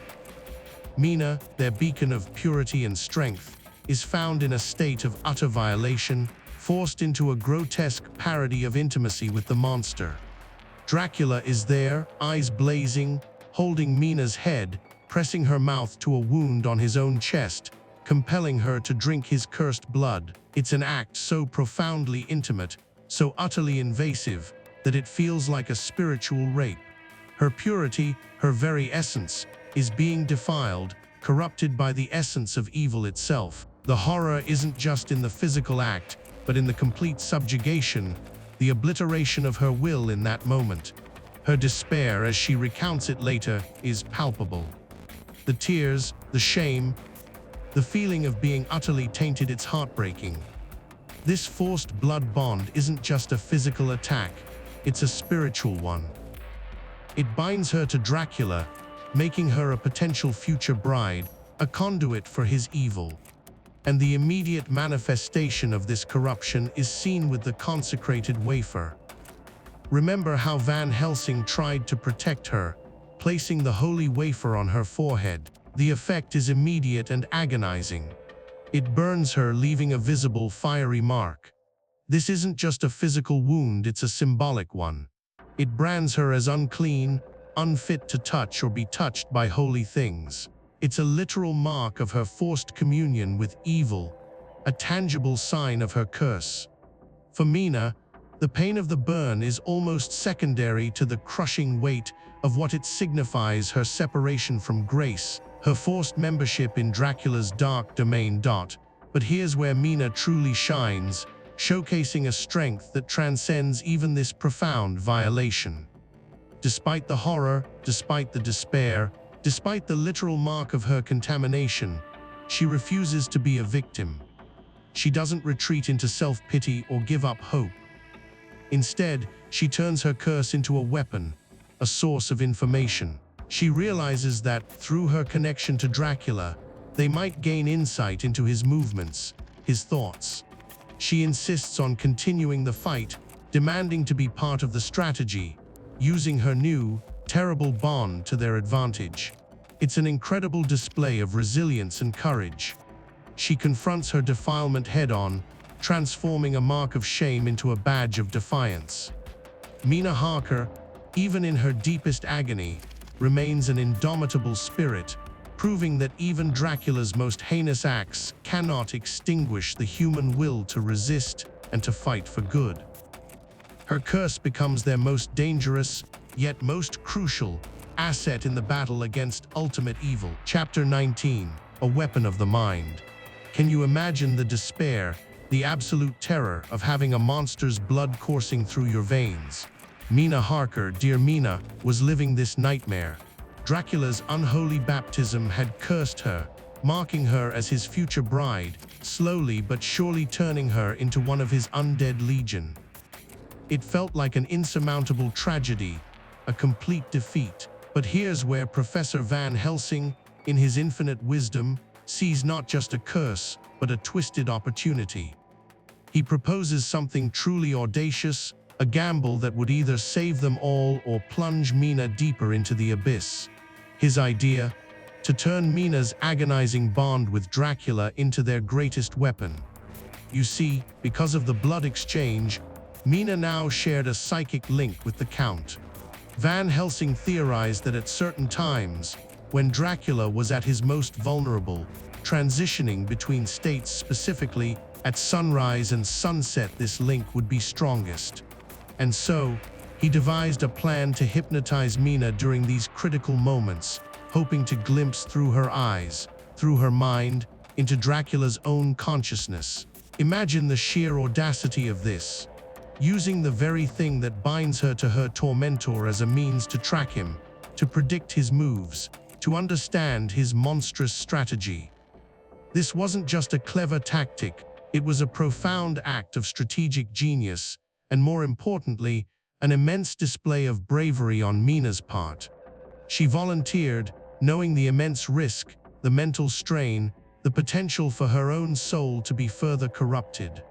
Mina, their beacon of purity and strength, is found in a state of utter violation, forced into a grotesque parody of intimacy with the monster. Dracula is there, eyes blazing, holding Mina's head, pressing her mouth to a wound on his own chest, compelling her to drink his cursed blood. It's an act so profoundly intimate, so utterly invasive, that it feels like a spiritual rape. Her purity, her very essence, is being defiled, corrupted by the essence of evil itself. The horror isn't just in the physical act, but in the complete subjugation, the obliteration of her will in that moment. Her despair, as she recounts it later, is palpable. The tears, the shame, the feeling of being utterly tainted, it's heartbreaking. This forced blood bond isn't just a physical attack, it's a spiritual one. It binds her to Dracula, making her a potential future bride, a conduit for his evil. And the immediate manifestation of this corruption is seen with the consecrated wafer. Remember how Van Helsing tried to protect her, placing the holy wafer on her forehead. The effect is immediate and agonizing. It burns her, leaving a visible fiery mark. This isn't just a physical wound, it's a symbolic one. It brands her as unclean, unfit to touch or be touched by holy things. It's a literal mark of her forced communion with evil, a tangible sign of her curse. For Mina, the pain of the burn is almost secondary to the crushing weight of what it signifies: her separation from grace, her forced membership in Dracula's dark domain. But here's where Mina truly shines, showcasing a strength that transcends even this profound violation. Despite the horror, despite the despair, despite the literal mark of her contamination, she refuses to be a victim. She doesn't retreat into self-pity or give up hope. Instead, she turns her curse into a weapon, a source of information. She realizes that, through her connection to Dracula, they might gain insight into his movements, his thoughts. She insists on continuing the fight, demanding to be part of the strategy, using her new, terrible bond to their advantage. It's an incredible display of resilience and courage. She confronts her defilement head-on, transforming a mark of shame into a badge of defiance. Mina Harker, even in her deepest agony, remains an indomitable spirit, proving that even Dracula's most heinous acts cannot extinguish the human will to resist and to fight for good. Her curse becomes their most dangerous, yet most crucial, asset in the battle against ultimate evil. Chapter 19, A Weapon of the Mind. Can you imagine the despair, the absolute terror of having a monster's blood coursing through your veins? Mina Harker, dear Mina, was living this nightmare. Dracula's unholy baptism had cursed her, marking her as his future bride, slowly but surely turning her into one of his undead legion. It felt like an insurmountable tragedy, a complete defeat. But here's where Professor Van Helsing, in his infinite wisdom, sees not just a curse, but a twisted opportunity. He proposes something truly audacious, a gamble that would either save them all or plunge Mina deeper into the abyss. His idea: to turn Mina's agonizing bond with Dracula into their greatest weapon. You see, because of the blood exchange, Mina now shared a psychic link with the Count. Van Helsing theorized that at certain times, when Dracula was at his most vulnerable, transitioning between states, specifically at sunrise and sunset, this link would be strongest. And so, he devised a plan to hypnotize Mina during these critical moments, hoping to glimpse through her eyes, through her mind, into Dracula's own consciousness. Imagine the sheer audacity of this. Using the very thing that binds her to her tormentor as a means to track him, to predict his moves, to understand his monstrous strategy. This wasn't just a clever tactic, it was a profound act of strategic genius, and more importantly, an immense display of bravery on Mina's part. She volunteered, knowing the immense risk, the mental strain, the potential for her own soul to be further corrupted.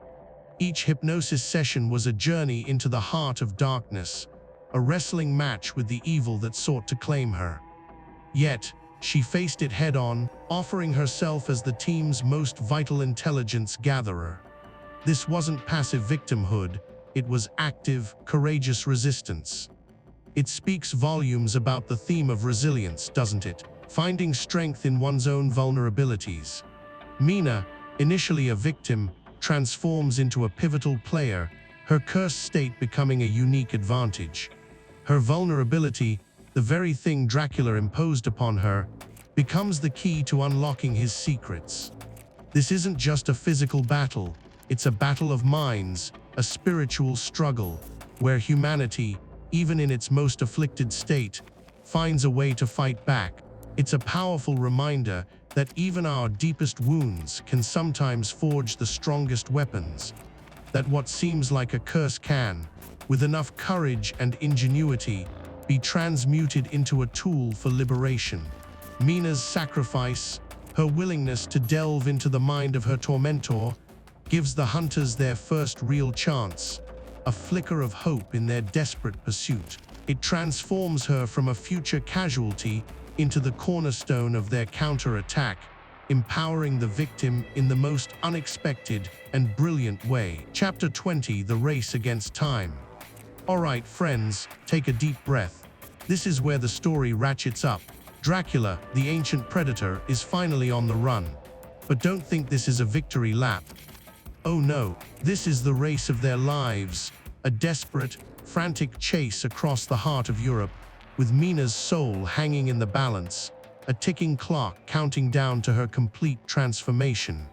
Each hypnosis session was a journey into the heart of darkness, a wrestling match with the evil that sought to claim her. Yet, she faced it head-on, offering herself as the team's most vital intelligence gatherer. This wasn't passive victimhood, it was active, courageous resistance. It speaks volumes about the theme of resilience, doesn't it? Finding strength in one's own vulnerabilities. Mina, initially a victim, transforms into a pivotal player, her cursed state becoming a unique advantage. Her vulnerability, the very thing Dracula imposed upon her, becomes the key to unlocking his secrets. This isn't just a physical battle, it's a battle of minds, a spiritual struggle, where humanity, even in its most afflicted state, finds a way to fight back. It's a powerful reminder that even our deepest wounds can sometimes forge the strongest weapons, that what seems like a curse can, with enough courage and ingenuity, be transmuted into a tool for liberation. Mina's sacrifice, her willingness to delve into the mind of her tormentor, gives the hunters their first real chance, a flicker of hope in their desperate pursuit. It transforms her from a future casualty into the cornerstone of their counterattack, empowering the victim in the most unexpected and brilliant way. Chapter 20: The Race Against Time. Alright friends, take a deep breath. This is where the story ratchets up. Dracula, the ancient predator, is finally on the run. But don't think this is a victory lap. Oh no, this is the race of their lives, a desperate, frantic chase across the heart of Europe, with Mina's soul hanging in the balance, a ticking clock counting down to her complete transformation.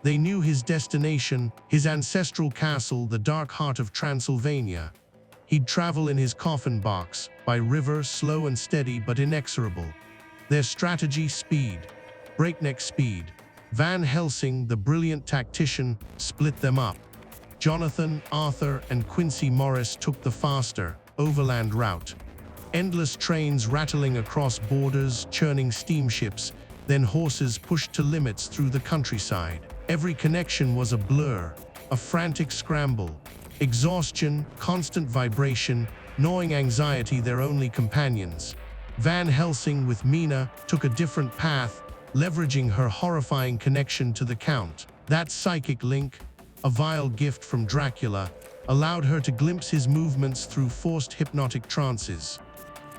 They knew his destination, his ancestral castle, the dark heart of Transylvania. He'd travel in his coffin box, by river, slow and steady but inexorable. Their strategy: speed, breakneck speed. Van Helsing, the brilliant tactician, split them up. Jonathan, Arthur, and Quincy Morris took the faster, overland route. Endless trains rattling across borders, churning steamships, then horses pushed to limits through the countryside. Every connection was a blur, a frantic scramble. Exhaustion, constant vibration, gnawing anxiety their only companions. Van Helsing with Mina took a different path, leveraging her horrifying connection to the Count. That psychic link, a vile gift from Dracula, allowed her to glimpse his movements through forced hypnotic trances.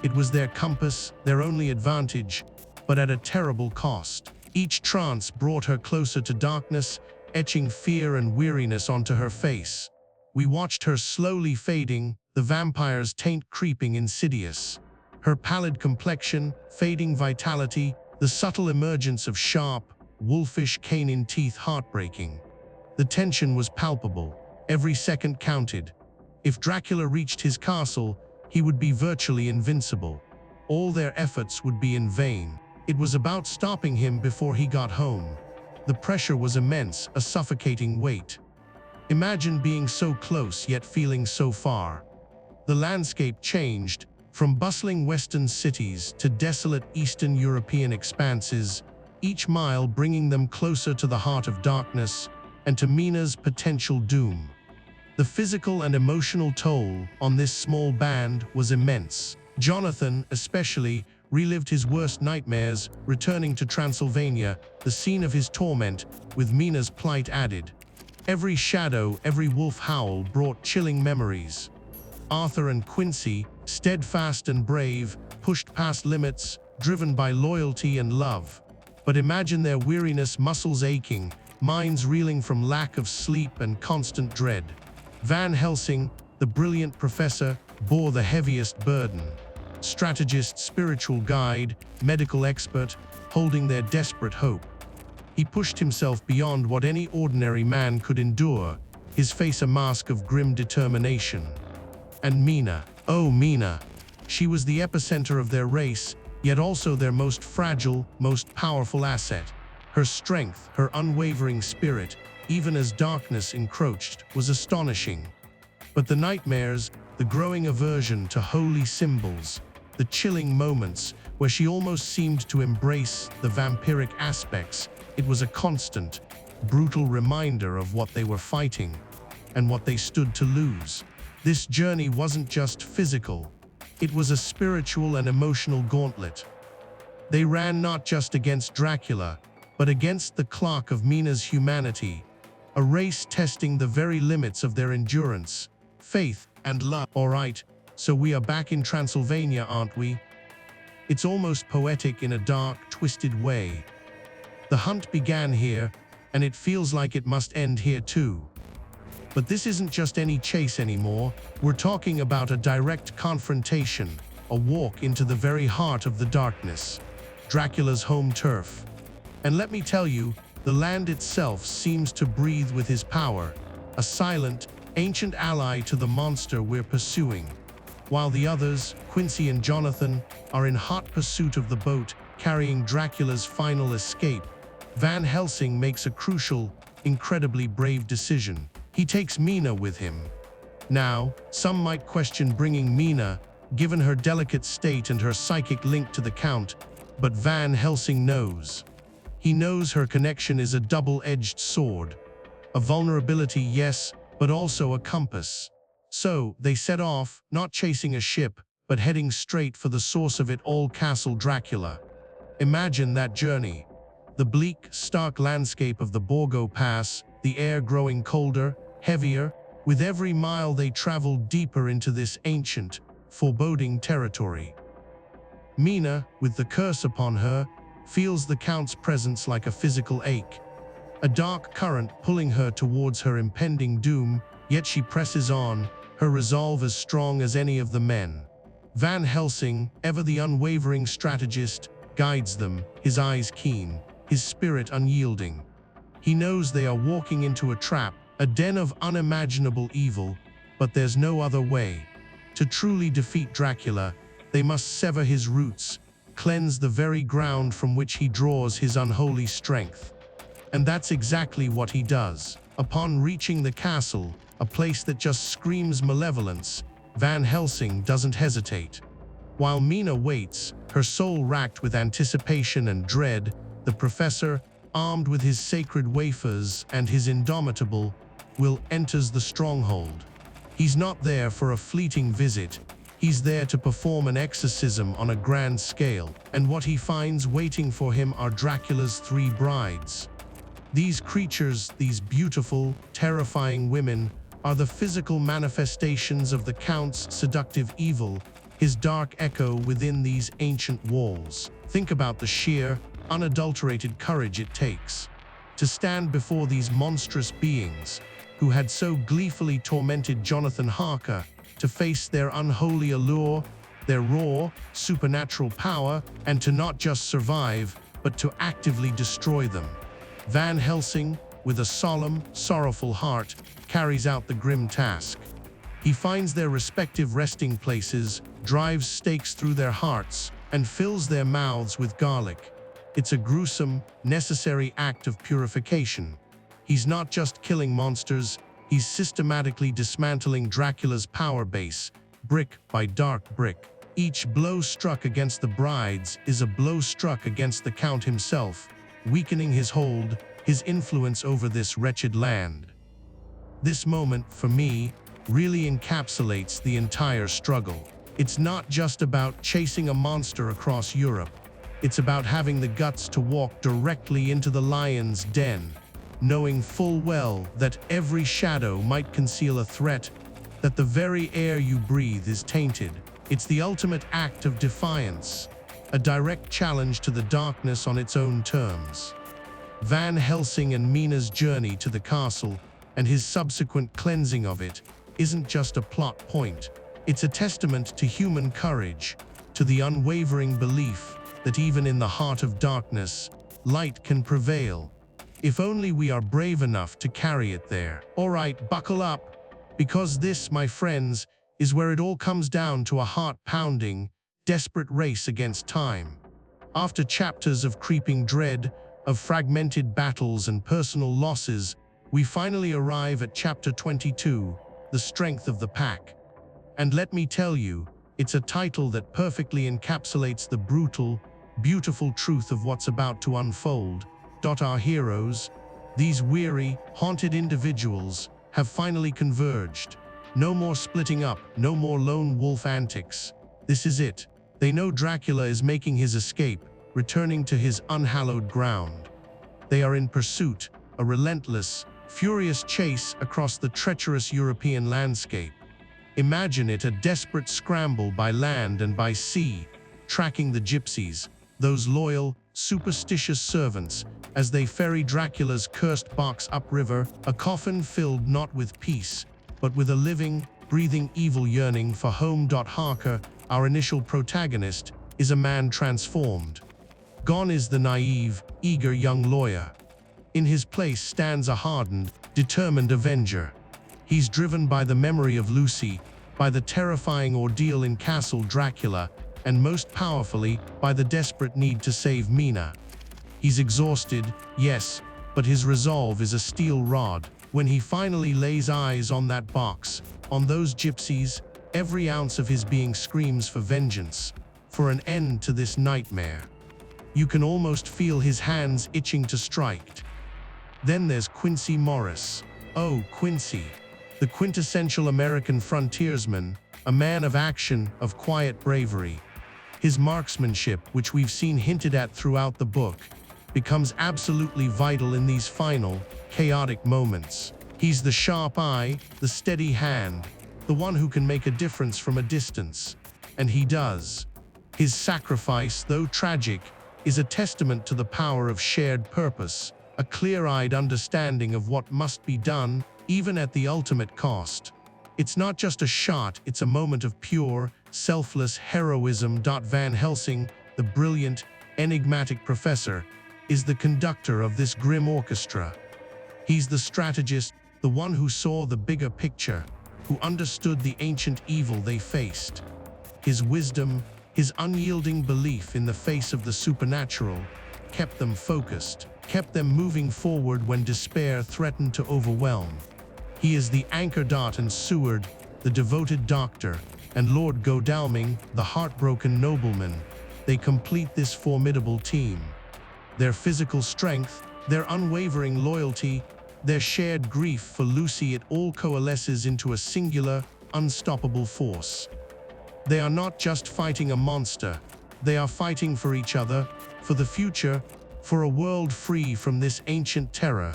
It was their compass, their only advantage, but at a terrible cost. Each trance brought her closer to darkness, etching fear and weariness onto her face. We watched her slowly fading, the vampire's taint creeping insidious. Her pallid complexion, fading vitality, the subtle emergence of sharp, wolfish canine teeth heartbreaking. The tension was palpable. Every second counted. If Dracula reached his castle, he would be virtually invincible. All their efforts would be in vain. It was about stopping him before he got home. The pressure was immense, a suffocating weight. Imagine being so close yet feeling so far. The landscape changed, from bustling western cities to desolate Eastern European expanses, each mile bringing them closer to the heart of darkness and to Mina's potential doom. The physical and emotional toll on this small band was immense. Jonathan, especially, relived his worst nightmares, returning to Transylvania, the scene of his torment, with Mina's plight added. Every shadow, every wolf howl brought chilling memories. Arthur and Quincy, steadfast and brave, pushed past limits, driven by loyalty and love. But imagine their weariness, muscles aching, minds reeling from lack of sleep and constant dread. Van Helsing, the brilliant professor, bore the heaviest burden. Strategist, spiritual guide, medical expert, holding their desperate hope. He pushed himself beyond what any ordinary man could endure, his face a mask of grim determination. And Mina, oh Mina, she was the epicenter of their race, yet also their most fragile, most powerful asset. Her strength, her unwavering spirit, even as darkness encroached, was astonishing. But the nightmares, the growing aversion to holy symbols, the chilling moments where she almost seemed to embrace the vampiric aspects. It was a constant, brutal reminder of what they were fighting and what they stood to lose. This journey wasn't just physical, it was a spiritual and emotional gauntlet. They ran not just against Dracula, but against the clock of Mina's humanity, a race testing the very limits of their endurance, faith, and love. All right, so we are back in Transylvania, aren't we? It's almost poetic in a dark, twisted way. The hunt began here, and it feels like it must end here too. But this isn't just any chase anymore. We're talking about a direct confrontation, a walk into the very heart of the darkness, Dracula's home turf. And let me tell you, the land itself seems to breathe with his power, a silent, ancient ally to the monster we're pursuing. While the others, Quincy and Jonathan, are in hot pursuit of the boat carrying Dracula's final escape, Van Helsing makes a crucial, incredibly brave decision. He takes Mina with him. Now, some might question bringing Mina, given her delicate state and her psychic link to the Count, but Van Helsing knows. He knows her connection is a double-edged sword. A vulnerability, yes, but also a compass. So, they set off, not chasing a ship, but heading straight for the source of it all, Castle Dracula. Imagine that journey. The bleak, stark landscape of the Borgo Pass, the air growing colder, heavier. With every mile they travel deeper into this ancient, foreboding territory. Mina, with the curse upon her, feels the Count's presence like a physical ache. A dark current pulling her towards her impending doom, yet she presses on, her resolve as strong as any of the men. Van Helsing, ever the unwavering strategist, guides them, his eyes keen, his spirit unyielding. He knows they are walking into a trap, a den of unimaginable evil, but there's no other way. To truly defeat Dracula, they must sever his roots, cleanse the very ground from which he draws his unholy strength. And that's exactly what he does. Upon reaching the castle, a place that just screams malevolence, Van Helsing doesn't hesitate. While Mina waits, her soul racked with anticipation and dread, the professor, armed with his sacred wafers and his indomitable will, enters the stronghold. He's not there for a fleeting visit. He's there to perform an exorcism on a grand scale, and what he finds waiting for him are Dracula's 3 brides. These creatures, these beautiful, terrifying women, are the physical manifestations of the Count's seductive evil, his dark echo within these ancient walls. Think about the sheer, unadulterated courage it takes to stand before these monstrous beings who had so gleefully tormented Jonathan Harker, to face their unholy allure, their raw, supernatural power, and to not just survive, but to actively destroy them. Van Helsing, with a solemn, sorrowful heart, carries out the grim task. He finds their respective resting places, drives stakes through their hearts, and fills their mouths with garlic. It's a gruesome, necessary act of purification. He's not just killing monsters, he's systematically dismantling Dracula's power base, brick by dark brick. Each blow struck against the brides is a blow struck against the Count himself, weakening his hold, his influence over this wretched land. This moment, for me, really encapsulates the entire struggle. It's not just about chasing a monster across Europe. It's about having the guts to walk directly into the lion's den, knowing full well that every shadow might conceal a threat, that the very air you breathe is tainted. It's the ultimate act of defiance, a direct challenge to the darkness on its own terms. Van Helsing and Mina's journey to the castle and his subsequent cleansing of it isn't just a plot point. It's a testament to human courage, to the unwavering belief that even in the heart of darkness, light can prevail. If only we are brave enough to carry it there. All right, buckle up, because this, my friends, is where it all comes down to a heart-pounding, desperate race against time. After chapters of creeping dread, of fragmented battles and personal losses, we finally arrive at chapter 22, the strength of the pack. And let me tell you, it's a title that perfectly encapsulates the brutal, beautiful truth of what's about to unfold. Our heroes, these weary, haunted individuals, have finally converged. No more splitting up, no more lone wolf antics. This is it. They know Dracula is making his escape, returning to his unhallowed ground. They are in pursuit, a relentless, furious chase across the treacherous European landscape. Imagine it, a desperate scramble by land and by sea, tracking the gypsies, those loyal, superstitious servants, as they ferry Dracula's cursed box upriver, a coffin filled not with peace, but with a living, breathing evil yearning for home. Harker, our initial protagonist, is a man transformed. Gone is the naive, eager young lawyer. In his place stands a hardened, determined avenger. He's driven by the memory of Lucy, by the terrifying ordeal in Castle Dracula, and most powerfully, by the desperate need to save Mina. He's exhausted, yes, but his resolve is a steel rod. When he finally lays eyes on that box, on those gypsies, every ounce of his being screams for vengeance, for an end to this nightmare. You can almost feel his hands itching to strike. Then there's Quincy Morris. Oh, Quincy, the quintessential American frontiersman, a man of action, of quiet bravery. His marksmanship, which we've seen hinted at throughout the book, becomes absolutely vital in these final, chaotic moments. He's the sharp eye, the steady hand, the one who can make a difference from a distance. And he does. His sacrifice, though tragic, is a testament to the power of shared purpose, a clear-eyed understanding of what must be done, even at the ultimate cost. It's not just a shot, it's a moment of pure, selfless heroism. Van Helsing, the brilliant, enigmatic professor, is the conductor of this grim orchestra. He's the strategist, the one who saw the bigger picture, who understood the ancient evil they faced. His wisdom, his unyielding belief in the face of the supernatural, kept them focused, kept them moving forward when despair threatened to overwhelm. He is the anchor. And Seward, the devoted doctor, and Lord Godalming, the heartbroken nobleman, they complete this formidable team. Their physical strength, their unwavering loyalty, their shared grief for Lucy, it all coalesces into a singular, unstoppable force. They are not just fighting a monster, they are fighting for each other, for the future, for a world free from this ancient terror.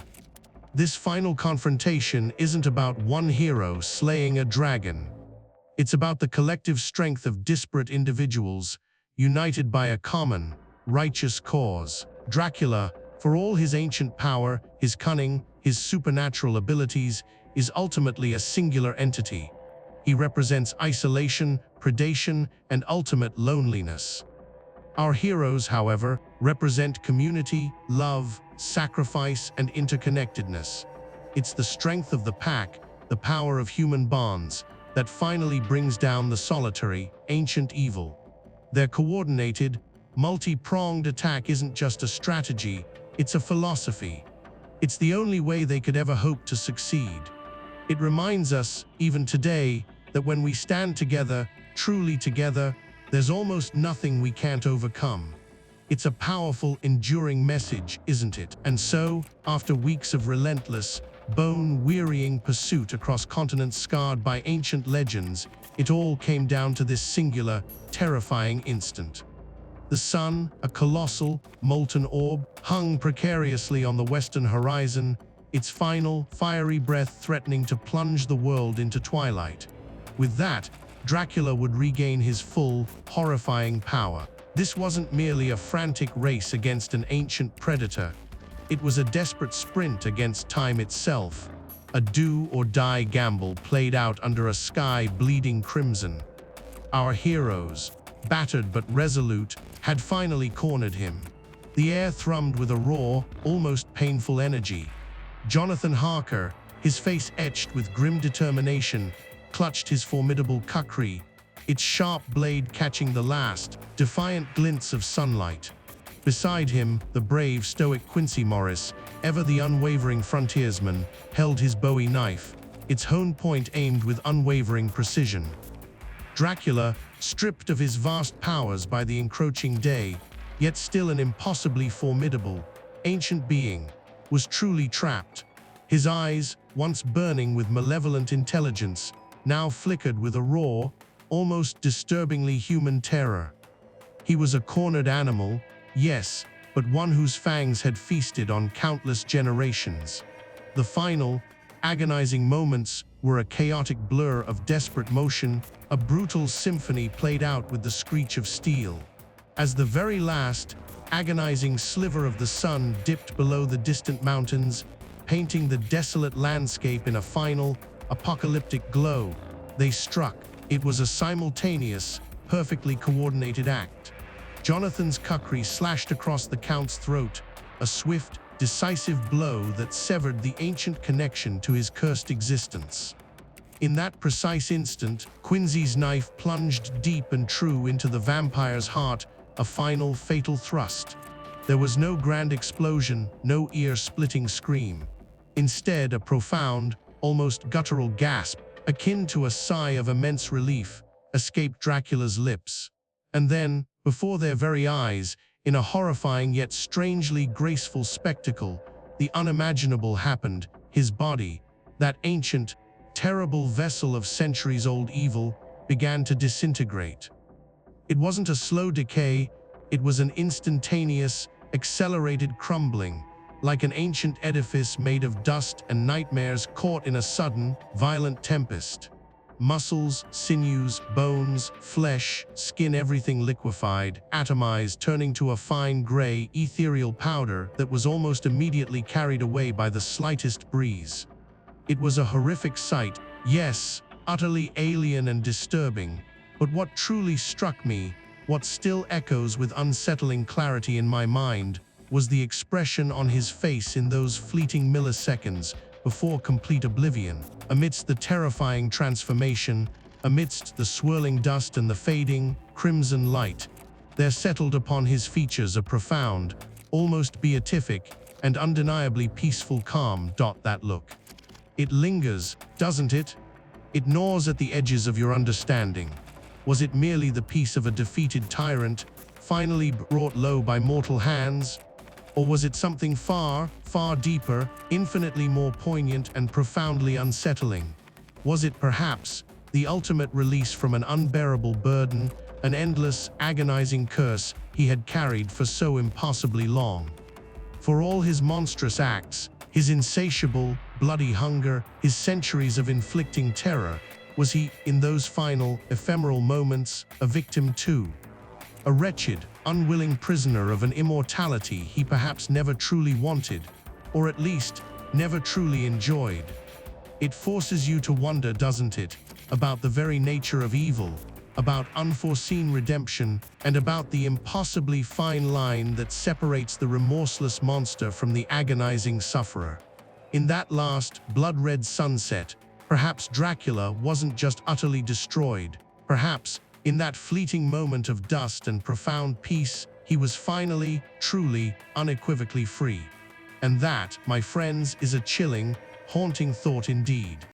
This final confrontation isn't about one hero slaying a dragon. It's about the collective strength of disparate individuals, united by a common, righteous cause. Dracula, for all his ancient power, his cunning, his supernatural abilities, is ultimately a singular entity. He represents isolation, predation, and ultimate loneliness. Our heroes, however, represent community, love, sacrifice, and interconnectedness. It's the strength of the pack, the power of human bonds, that finally brings down the solitary, ancient evil. Their coordinated, multi-pronged attack isn't just a strategy, it's a philosophy. It's the only way they could ever hope to succeed. It reminds us, even today, that when we stand together, truly together, there's almost nothing we can't overcome. It's a powerful, enduring message, isn't it? And so, after weeks of relentless, bone-wearying pursuit across continents scarred by ancient legends, it all came down to this singular, terrifying instant. The sun, a colossal, molten orb, hung precariously on the western horizon, its final, fiery breath threatening to plunge the world into twilight. With that, Dracula would regain his full, horrifying power. This wasn't merely a frantic race against an ancient predator. It was a desperate sprint against time itself, a do-or-die gamble played out under a sky bleeding crimson. Our heroes, battered but resolute, had finally cornered him. The air thrummed with a raw, almost painful energy. Jonathan Harker, his face etched with grim determination, clutched his formidable kukri, its sharp blade catching the last, defiant glints of sunlight. Beside him, the brave, stoic Quincy Morris, ever the unwavering frontiersman, held his Bowie knife, its honed point aimed with unwavering precision. Dracula, stripped of his vast powers by the encroaching day, yet still an impossibly formidable, ancient being, was truly trapped. His eyes, once burning with malevolent intelligence, now flickered with a raw, almost disturbingly human terror. He was a cornered animal, yes, but one whose fangs had feasted on countless generations. The final, agonizing moments were a chaotic blur of desperate motion, a brutal symphony played out with the screech of steel. As the very last, agonizing sliver of the sun dipped below the distant mountains, painting the desolate landscape in a final, apocalyptic glow, they struck. It was a simultaneous, perfectly coordinated act. Jonathan's kukri slashed across the Count's throat, a swift, decisive blow that severed the ancient connection to his cursed existence. In that precise instant, Quincy's knife plunged deep and true into the vampire's heart, a final, fatal thrust. There was no grand explosion, no ear-splitting scream. Instead, a profound, almost guttural gasp, akin to a sigh of immense relief, escaped Dracula's lips. And then, before their very eyes, in a horrifying yet strangely graceful spectacle, the unimaginable happened. His body, that ancient, terrible vessel of centuries-old evil, began to disintegrate. It wasn't a slow decay, it was an instantaneous, accelerated crumbling, like an ancient edifice made of dust and nightmares caught in a sudden, violent tempest. Muscles, sinews, bones, flesh, skin, everything liquefied, atomized, turning to a fine gray, ethereal powder that was almost immediately carried away by the slightest breeze. It was a horrific sight, yes, utterly alien and disturbing, but what truly struck me, what still echoes with unsettling clarity in my mind, was the expression on his face in those fleeting milliseconds before complete oblivion. Amidst the terrifying transformation, amidst the swirling dust and the fading, crimson light, there settled upon his features a profound, almost beatific, and undeniably peaceful calm. That look. It lingers, doesn't it? It gnaws at the edges of your understanding. Was it merely the peace of a defeated tyrant, finally brought low by mortal hands? Or was it something far, far deeper, infinitely more poignant and profoundly unsettling? Was it perhaps the ultimate release from an unbearable burden, an endless, agonizing curse he had carried for so impossibly long? For all his monstrous acts, his insatiable, bloody hunger, his centuries of inflicting terror, was he, in those final, ephemeral moments, a victim too? A wretched, unwilling prisoner of an immortality he perhaps never truly wanted, or at least, never truly enjoyed. It forces you to wonder, doesn't it, about the very nature of evil, about unforeseen redemption, and about the impossibly fine line that separates the remorseless monster from the agonizing sufferer. In that last, blood-red sunset, perhaps Dracula wasn't just utterly destroyed. Perhaps, in that fleeting moment of dust and profound peace, he was finally, truly, unequivocally free. And that, my friends, is a chilling, haunting thought indeed.